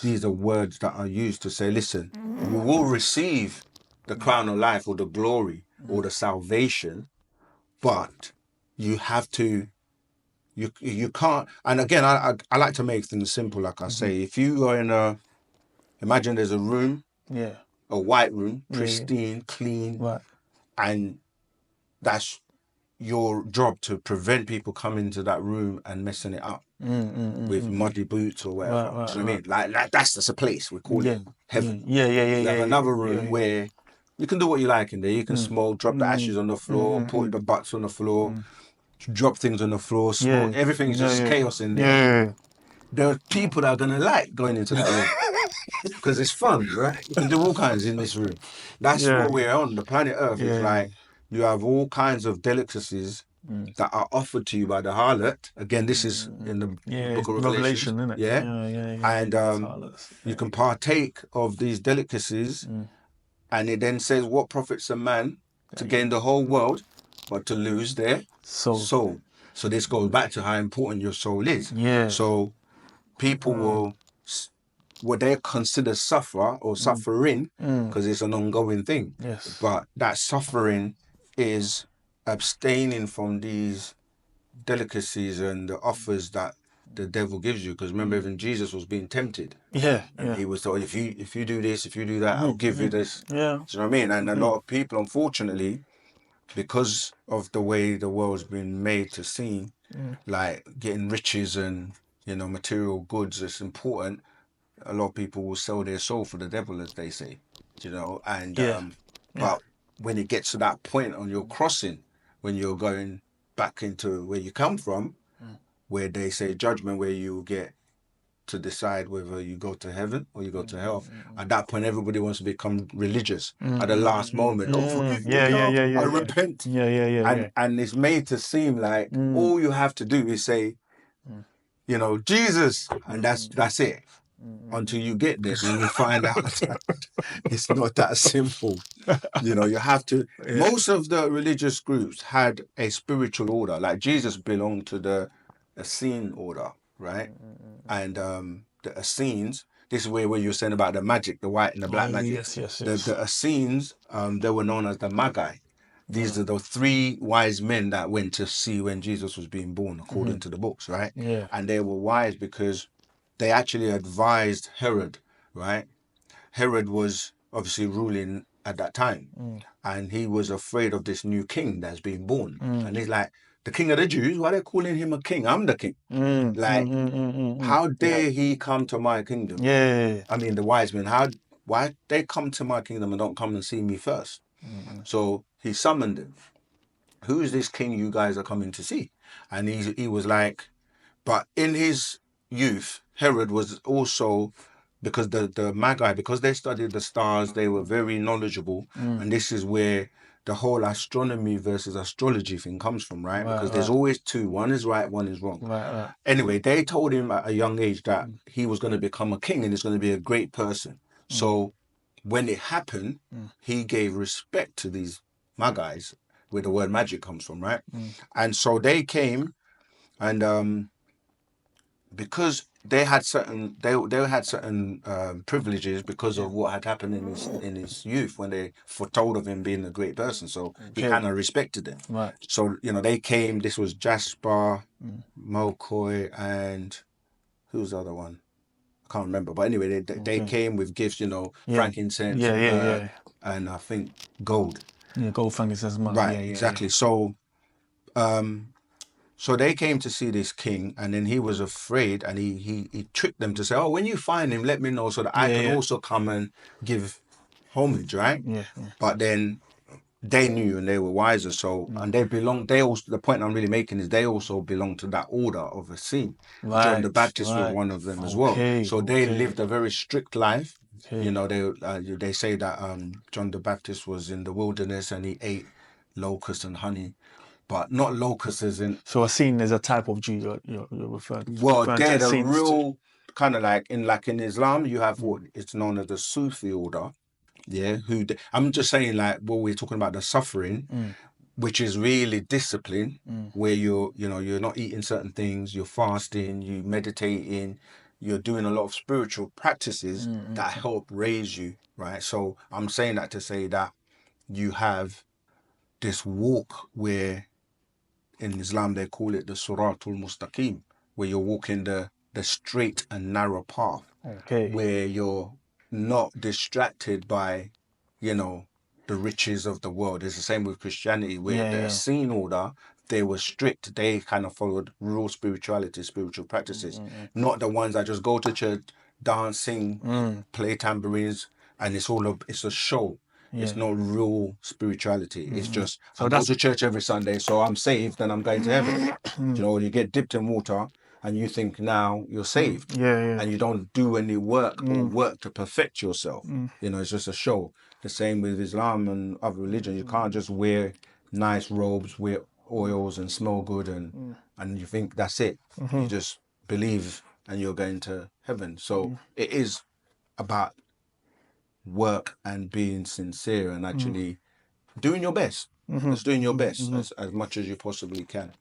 These are words that are used to say, listen, you will receive the crown of life, or the glory, or the salvation, but you have to, you can't. And again, I like to make things simple. Like I say, if you are imagine there's a room, a white room, pristine, clean, and that's your job, to prevent people coming to that room and messing it up with muddy boots or whatever. Do you know what I mean? Like that's just a place, we call it heaven. You have another room where you can do what you like in there. You can smoke, drop the ashes on the floor, put the butts on the floor, drop things on the floor, smoke. Everything's just chaos in there. There are people that are gonna like going into that room because it's fun, right? You can do all kinds in this room. That's what we're on. The planet Earth is like, you have all kinds of delicacies that are offered to you by the harlot. Again, this is in the book of Revelation, isn't it? And you can partake of these delicacies, And it then says, what profits a man to gain the whole world, but to lose their soul. So this goes back to how important your soul is. Yeah. So people will they consider suffer or suffering because it's an ongoing thing. Yes. But that suffering is abstaining from these delicacies and the offers that the devil gives you. Because remember, even Jesus was being tempted. Yeah. And he was told, if you do this, if you do that, I'll give you this. Yeah. Do you know what I mean? And a lot of people, unfortunately, because of the way the world's been made to seem, like getting riches and, material goods is important, a lot of people will sell their soul for the devil, as they say, and but when it gets to that point on your crossing, when you're going back into where you come from, where they say judgment, where you get to decide whether you go to heaven or you go to hell. At that point, everybody wants to become religious at the last moment. Oh, forgive me, God, I repent. And it's made to seem like all you have to do is say, Jesus, and that's it. Until you get there, and you find out that it's not that simple. You have to. Most of the religious groups had a spiritual order. Like Jesus belonged to the Essene order, right? And the Essenes. This is where you're saying about the magic, the white and the black magic. Yes. The Essenes, they were known as the Magi. These are the three wise men that went to see when Jesus was being born, according to the books, right? Yeah. And they were wise because they actually advised Herod, right? Herod was obviously ruling at that time, and he was afraid of this new king that's being born. And he's like, the king of the Jews, why are they calling him a king? I'm the king. Like, how dare he come to my kingdom? Yeah. I mean, the wise men, why they come to my kingdom and don't come and see me first? So he summoned him. Who is this king you guys are coming to see? And he was like, but in his youth, Herod was also, because the Magi, because they studied the stars, they were very knowledgeable. And this is where the whole astronomy versus astrology thing comes from, right? Because there's always two. One is right, one is wrong. Right. Anyway, they told him at a young age that he was going to become a king and he's going to be a great person. So when it happened, he gave respect to these Magi's, where the word magic comes from, right? And so they came, and because they had certain privileges because of what had happened in his youth when they foretold of him being a great person. So he kind of respected them. Right. So they came. This was Jasper, Malcoy, and who's the other one? I can't remember. But anyway, they came with gifts. Frankincense, and I think gold. Yeah, gold, frankincense, money. Right. Exactly. So, so they came to see this king, and then he was afraid, and he tricked them to say, "Oh, when you find him, let me know so that I can also come and give homage." Right. Yeah. But then they knew and they were wiser. So and they also, the point I'm really making is they also belong to that order of a scene. Right. John the Baptist was one of them as well. So they lived a very strict life. They say that John the Baptist was in the wilderness and he ate locusts and honey, but not locusts as in. So a scene is a type of Jew you're referring. Well, they're the real kind of like in Islam you have what it's known as the Sufi order. Yeah, I'm just saying, like, well, we're talking about the suffering, which is really discipline, where you're not eating certain things, you're fasting, you meditating, you're doing a lot of spiritual practices that help raise you, right? So I'm saying that to say that you have this walk where in Islam they call it the Suratul Mustaqim, where you're walking the straight and narrow path, where you're not distracted by, the riches of the world. It's the same with Christianity, where the Essene order, they were strict. They kind of followed real spirituality, spiritual practices, not the ones that just go to church, dance, sing, play tambourines, and it's a show. It's not real spirituality. It's just, I go to church every Sunday, so I'm saved and I'm going to heaven. You get dipped in water and you think now you're saved. And you don't do any work or work to perfect yourself. It's just a show. The same with Islam and other religions. You can't just wear nice robes, wear oils and smell good and you think that's it. You just believe and you're going to heaven. So it is about work and being sincere and actually doing your best. Just doing your best as much as you possibly can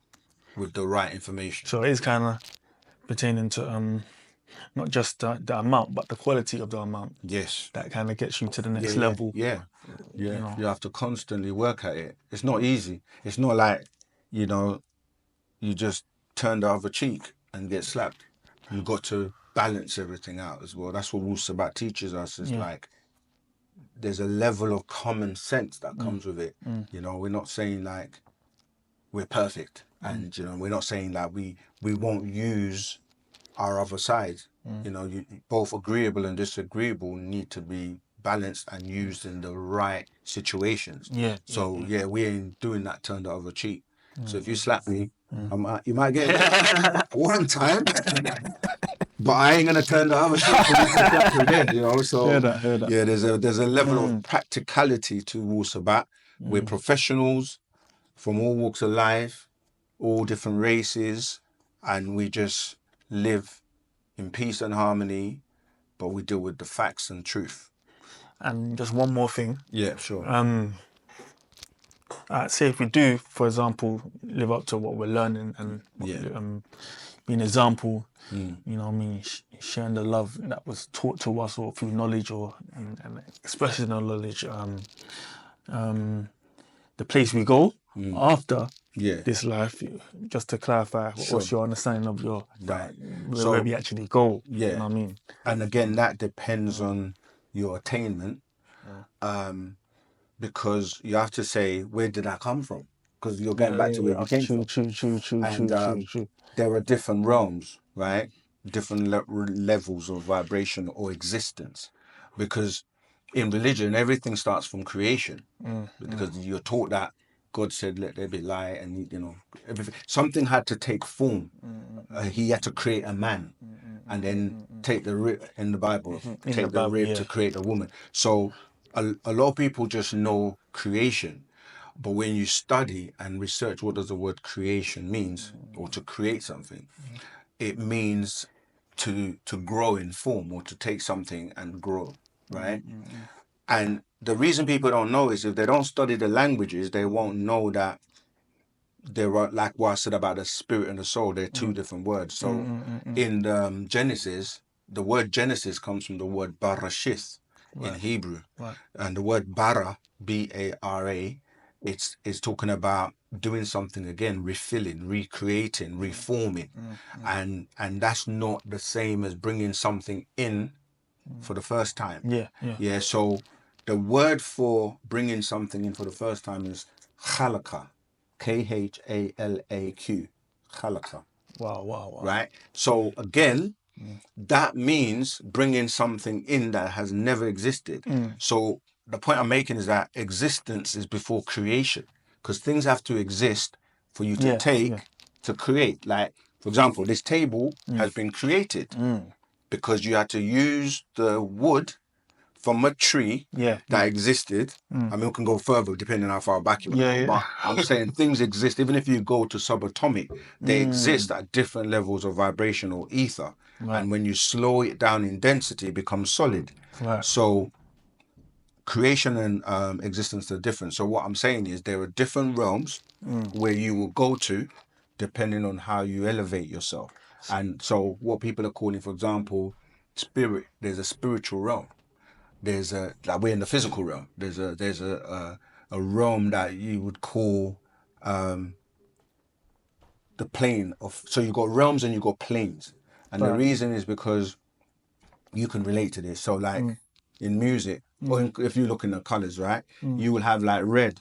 with the right information. So it is kind of pertaining to not just the amount, but the quality of the amount. Yes. That kind of gets you to the next Yeah, level. yeah. You know. You have to constantly work at it. It's not easy. It's not like, you know, you just turn the other cheek and get slapped. You've got to balance everything out as well. That's what Wu-Sabat teaches us. Is like there's a level of common sense that comes with it. You know, we're not saying like we're perfect, and you know, we're not saying that we won't use our other side. You know, both agreeable and disagreeable need to be balanced and used in the right situations. So yeah, we ain't doing that turn the other cheek. So if you slap me, you might get it one time, but I ain't gonna turn the other cheek for you to slap me again. You know, so Hear that. yeah, there's a level of practicality to Wu-Sabat. We're professionals from all walks of life, all different races, and we just live in peace and harmony, but we deal with the facts and truth. And just one more thing. Yeah, sure. Say if we do, for example, live up to what we're learning and be an example, you know what I mean, sharing the love that was taught to us or through knowledge or and expressing the knowledge, the place we go after this life, just to clarify, what's your understanding of your where we actually go? Yeah. You know what I mean? And again, that depends on your attainment. Because you have to say, where did I come from? Because you're going back to where you came from. True. There are different realms, right? Different levels of vibration or existence. Because in religion, everything starts from creation. Because you're taught that God said, let there be light, and you know, everything. Something had to take form. He had to create a man, and then take the rib in the Bible, take the rib to create a woman. So a lot of people just know creation, but when you study and research what does the word creation means, or to create something, it means to grow in form, or to take something and grow, right? And the reason people don't know is if they don't study the languages, they won't know that there are, like what I said about the spirit and the soul, they're two different words. So in Genesis, the word Genesis comes from the word Barashith in Hebrew. And the word bara, B-A-R-A, it's talking about doing something again, refilling, recreating, reforming. And that's not the same as bringing something in for the first time. Yeah, so the word for bringing something in for the first time is khalaka, Khalaq, khalaka. Wow. Right? So again, that means bringing something in that has never existed. So the point I'm making is that existence is before creation, because things have to exist for you to to create. Like, for example, this table has been created because you had to use the wood from a tree that existed. I mean, we can go further depending on how far back you are. But I'm saying things exist. Even if you go to subatomic, they exist at different levels of vibration or ether. And when you slow it down in density, it becomes solid. So creation and existence are different. So what I'm saying is there are different realms where you will go to depending on how you elevate yourself. And so what people are calling, for example, spirit, there's a spiritual realm. There's a, like, we're in the physical realm. There's a realm that you would call the plane of. So you've got realms and you've got planes, and the reason is because you can relate to this. So like in music, or if you look in the colors, right, you will have like red,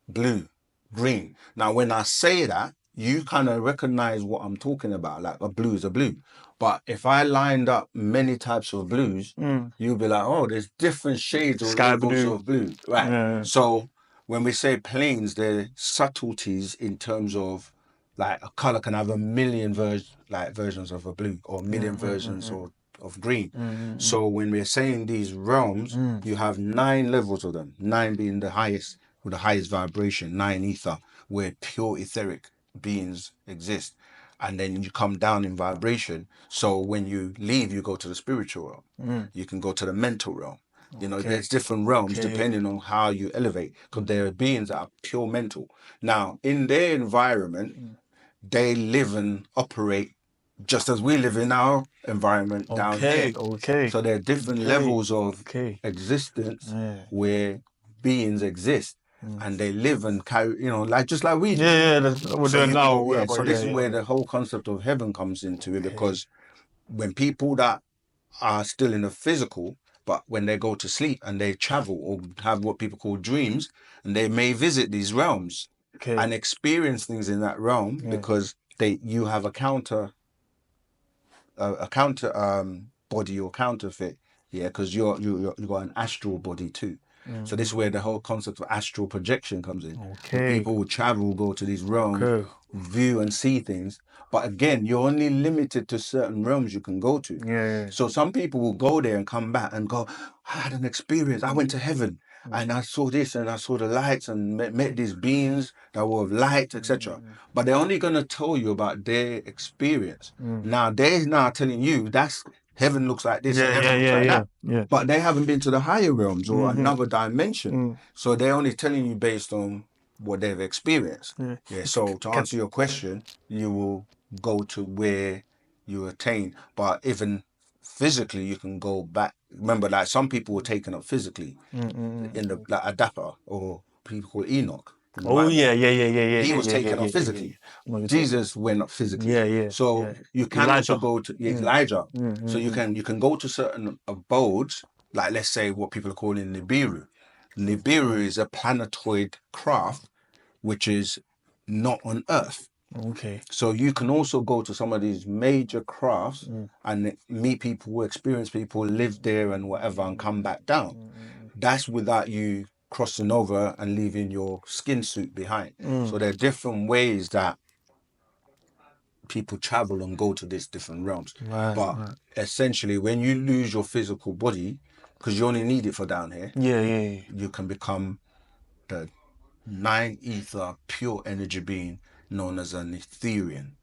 blue, green. Now when I say that, you kind of recognize what I'm talking about. Like a blue is a blue. But if I lined up many types of blues, you'll be like, oh, there's different shades or levels of blue. Right. So when we say planes, there are subtleties in terms of, like, a color can have a million versions of a blue, or a million versions of green. So when we're saying these realms, you have 9 levels of them, 9 being the highest, with the highest vibration, 9 ether, where pure etheric beings exist. And then you come down in vibration. So when you leave, you go to the spiritual realm. You can go to the mental realm. You know, there's different realms depending on how you elevate, because there are beings that are pure mental. Now, in their environment, they live and operate just as we live in our environment down here. So there are different levels of existence where beings exist, and they live and carry, you know, like just like we do. That's what we're So doing you now. can, Whatever. so this is where the whole concept of heaven comes into it, because when people that are still in the physical, but when they go to sleep and they travel or have what people call dreams, and they may visit these realms and experience things in that realm, because you have a counter body or counterfeit, because you got an astral body too. So this is where the whole concept of astral projection comes in. People will travel, go to these realms, view and see things, but again, you're only limited to certain realms you can go to. So some people will go there and come back and go, I had an experience, I went to heaven and I saw this and I saw the lights and met these beings that were of light, etc. But they're only going to tell you about their experience. Now they're now telling you that's heaven looks like this and heaven looks like that. But they haven't been to the higher realms or another dimension. So they're only telling you based on what they've experienced. So to answer your question, you will go to where you attain. But even physically, you can go back. Remember, like some people were taken up physically in the like Adapa, or people called Enoch. He was taken up physically. Jesus went up physically. So you can also go to Elijah. So you can go to certain abodes, like let's say what people are calling Nibiru. Nibiru is a planetoid craft which is not on Earth. So you can also go to some of these major crafts and meet people, experience people, live there and whatever, and come back down. That's without you crossing over and leaving your skin suit behind. So there are different ways that people travel and go to these different realms. But essentially, when you lose your physical body, because you only need it for down here, you can become the nine ether pure energy being known as an Etherian.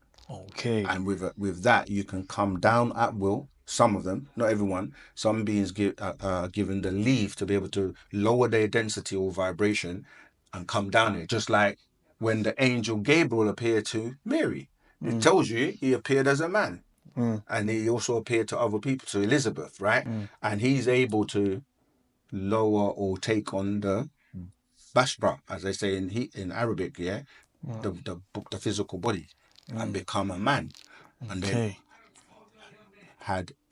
And with that, you can come down at will. Some of them, not everyone. Some beings given the leave to be able to lower their density or vibration and come down here. Just like when the angel Gabriel appeared to Mary, it tells you he appeared as a man, and he also appeared to other people, to Elizabeth, right? And he's able to lower or take on the bashra, as they say in Arabic, the physical body, and become a man. And then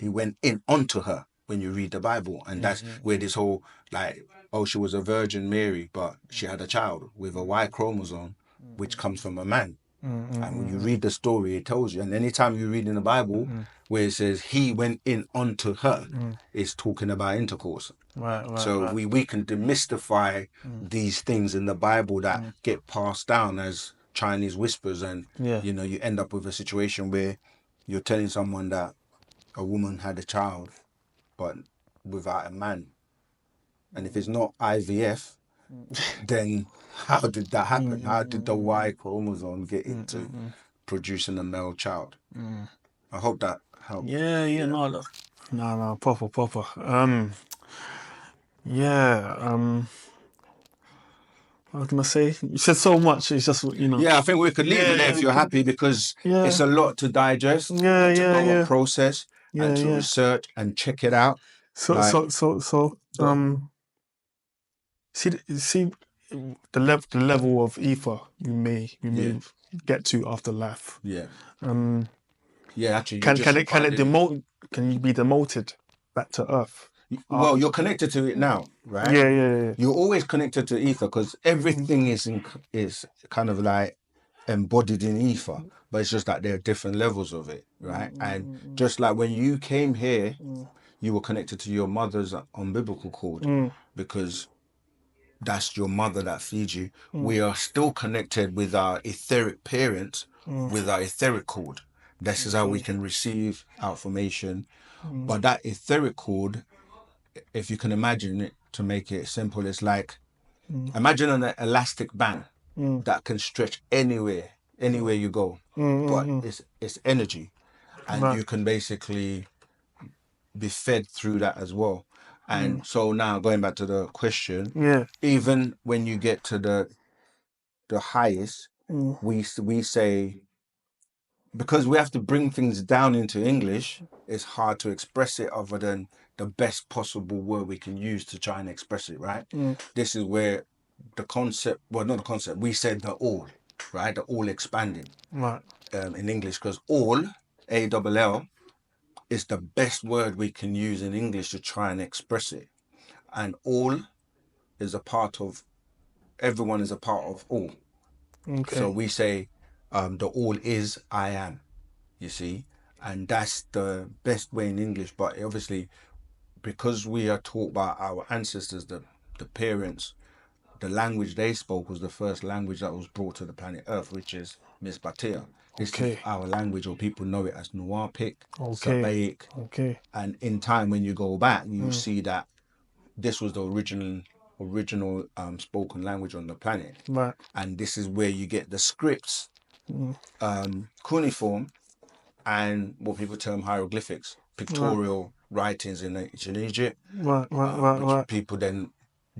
he went in onto her when you read the Bible, and that's where this whole like, oh, she was a Virgin Mary, but she had a child with a Y chromosome, which comes from a man. And when you read the story, it tells you. And anytime you read in the Bible where it says he went in onto her, it's talking about intercourse. So we can demystify these things in the Bible that get passed down as Chinese whispers, and you know, you end up with a situation where you're telling someone that a woman had a child but without a man, and if it's not IVF, then how did that happen? How did the Y chromosome get into producing a male child? I hope that helped. No, proper. What was I gonna say? You said so much. It's just, you know. Yeah, I think we could leave it there if you're happy, because it's a lot to digest, to go and process, and to research and check it out. So see the level of ether you may get to after life. Actually, can it demote? Can you be demoted back to Earth? Well, you're connected to it now, right? You're always connected to ether, because everything is kind of like embodied in ether, but it's just that there are different levels of it, right? And just like when you came here, you were connected to your mother's umbilical cord, because that's your mother that feeds you. We are still connected with our etheric parents, with our etheric cord. This is how we can receive information. But that etheric cord, if you can imagine it, to make it simple, it's like, imagine an elastic band that can stretch anywhere you go, but it's energy, and you can basically be fed through that as well. And so now going back to the question, Yeah. even when you get to the highest, we say, because we have to bring things down into English, it's hard to express it other than the best possible word we can use to try and express it, right? This is where the concept, well, not the concept, we said the all, right? The all expanding Right. in English, because all, A-double-L, is the best word we can use in English to try and express it. And all is a part of, everyone is a part of all. Okay. So we say the all is I am, you see, and that's the best way in English. But obviously, because we are taught by our ancestors, the parents, the language they spoke was the first language that was brought to the planet Earth, which is Misbatia. This is Okay. our language, or people know it as Nuapic, Okay. Sabaic. Okay. And in time, when you go back, you see that this was the original spoken language on the planet. Right. And this is where you get the scripts, cuneiform, and what people term hieroglyphics, pictorial writings in ancient Egypt, Right. which people then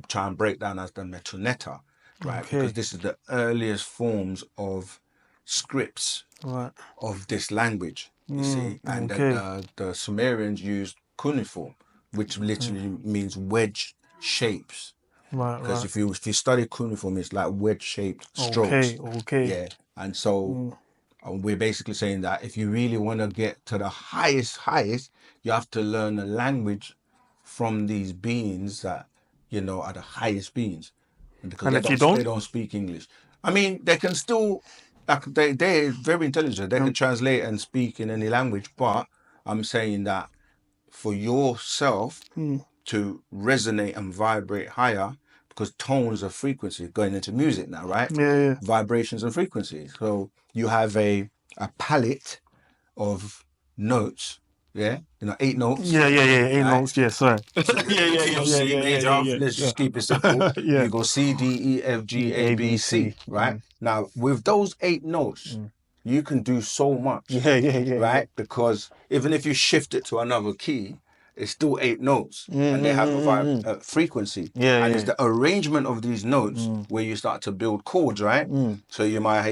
try and break down as the metoneta, right? Okay. Because this is the earliest forms of scripts Right. of this language, you see. And okay. the Sumerians used cuneiform, which literally means wedge shapes. Right. Because Right. if you study cuneiform, it's like wedge-shaped strokes. Okay. Yeah, and so we're basically saying that if you really want to get to the highest, you have to learn a language from these beings that are the highest beings, and because And if you don't, they don't speak English. I mean, they can still, like, they're very intelligent. They can translate and speak in any language, but I'm saying that for yourself to resonate and vibrate higher, because tones are frequency, going into music now, right? yeah. Vibrations and frequencies. So you have a palette of notes, 8 notes. Yeah. 8 right? notes. Yeah. Sorry. You go C major, let's just keep it simple. Yeah. You go C, D, E, F, G, A, B, C, right? Now, with those 8 notes, you can do so much, Yeah. right? Because even if you shift it to another key, it's still 8 notes, and they have a frequency. Yeah. And it's the arrangement of these notes where you start to build chords, right? So you might,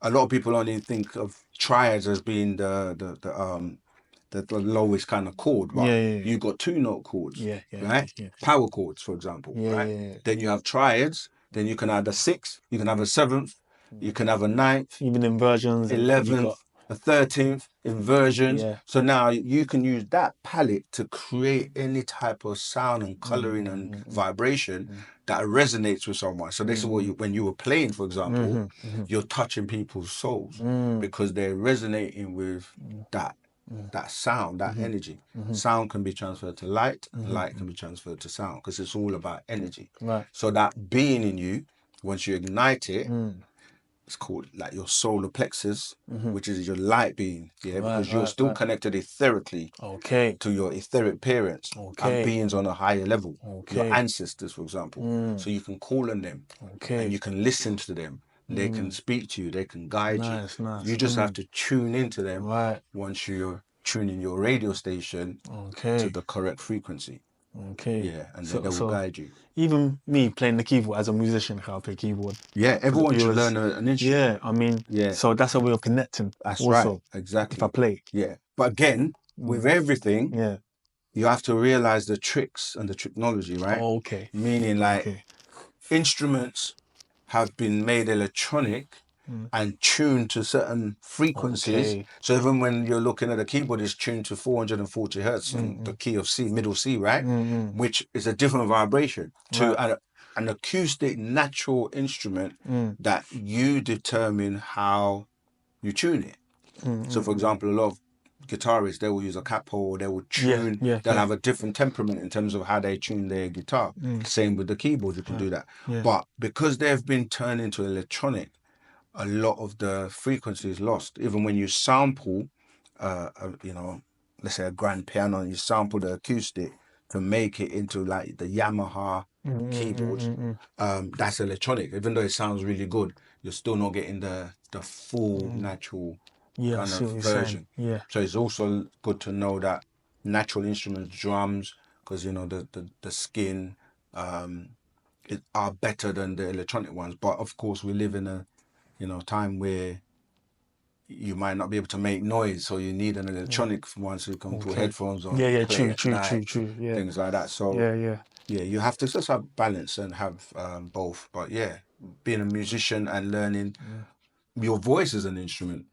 a lot of people only think of triads as being the lowest kind of chord, but you got 2-note chords, right? Yeah. Power chords, for example, right? Yeah. Then you have triads. Then you can have a 6th, you can have a 7th, you can have a 9th, Even inversions, 11th, a 13th, inversions. Yeah. So now you can use that palette to create any type of sound and coloring and vibration that resonates with someone. So this is what when you were playing, for example, you're touching people's souls because they're resonating with that sound, that energy. Sound can be transferred to light, light can be transferred to sound, because it's all about energy. Right. So that being in you, once you ignite it, it's called like your solar plexus, which is your light being, because you're still connected etherically to your etheric parents and beings on a higher level, your ancestors, for example. So you can call on them and you can listen to them. They can speak to you, they can guide you. Nice. You just have to tune into them once you're tuning your radio station to the correct frequency. Yeah, and then they will guide you. Even me playing the keyboard as a musician, how I play keyboard. Yeah, everyone should learn an instrument. Yeah, I mean, so that's a way of connecting. That's also, right, exactly. If I play. Yeah, but again, with everything, you have to realize the tricks and the technology, right? Okay. Meaning, like, instruments have been made electronic and tuned to certain frequencies. So even when you're looking at a keyboard, it's tuned to 440 hertz in the key of C, middle C, right? Which is a different vibration to an acoustic natural instrument that you determine how you tune it. So for example, a lot of guitarists, they will use a capo, or they will tune, they'll have a different temperament in terms of how they tune their guitar. Same with the keyboard, you can do that. But because they've been turned into electronic, a lot of the frequency is lost. Even when you sample, let's say a grand piano, and you sample the acoustic to make it into like the Yamaha keyboards, that's electronic. Even though it sounds really good, you're still not getting the full natural kind of version. Yeah. So it's also good to know that natural instruments, drums, because the skin are better than the electronic ones. But of course, we live in a time where you might not be able to make noise, so you need an electronic one so you can put headphones on and play at night, true. Yeah, things like that. So yeah. you have to just have balance and have both. But yeah, being a musician and learning your voice is an instrument.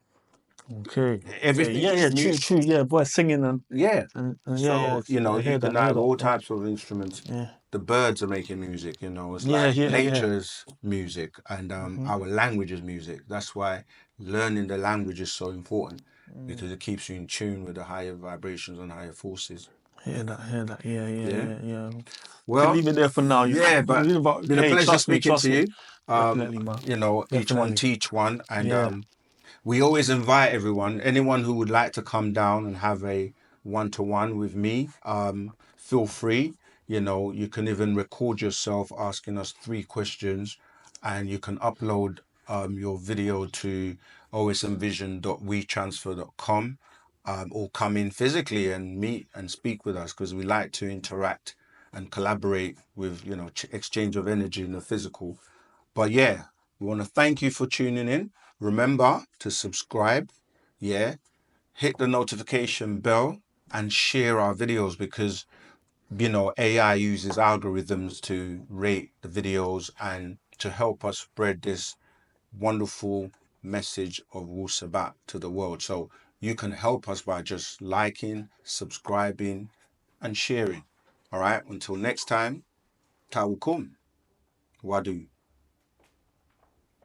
Okay. Everything Yeah. is True. Yeah, boy, singing and yeah. yeah. So I you hear can that. I hear have that. all Yeah. types of instruments. Yeah. The birds are making music. It's Yeah. like Yeah. nature's music, and our language is music. That's why learning the language is so important, because it keeps you in tune with the higher vibrations and higher forces. Hear that. Yeah. Yeah. We can Well, leave it there for now. yeah, but been a Hey, pleasure trust me. speaking to you. Definitely, man. Each one Definitely. teach one, and Yeah. we always invite anyone who would like to come down and have a one-to-one with me. Feel free. You can even record yourself asking us 3 questions, and you can upload your video to osenvision.wetransfer.com, or come in physically and meet and speak with us, because we like to interact and collaborate with, exchange of energy in the physical. But yeah, we want to thank you for tuning in. Remember to subscribe, hit the notification bell, and share our videos, because AI uses algorithms to rate the videos and to help us spread this wonderful message of Wu-Sabat to the world. So you can help us by just liking, subscribing, and sharing. All right, until next time, Tawukum. Wadu.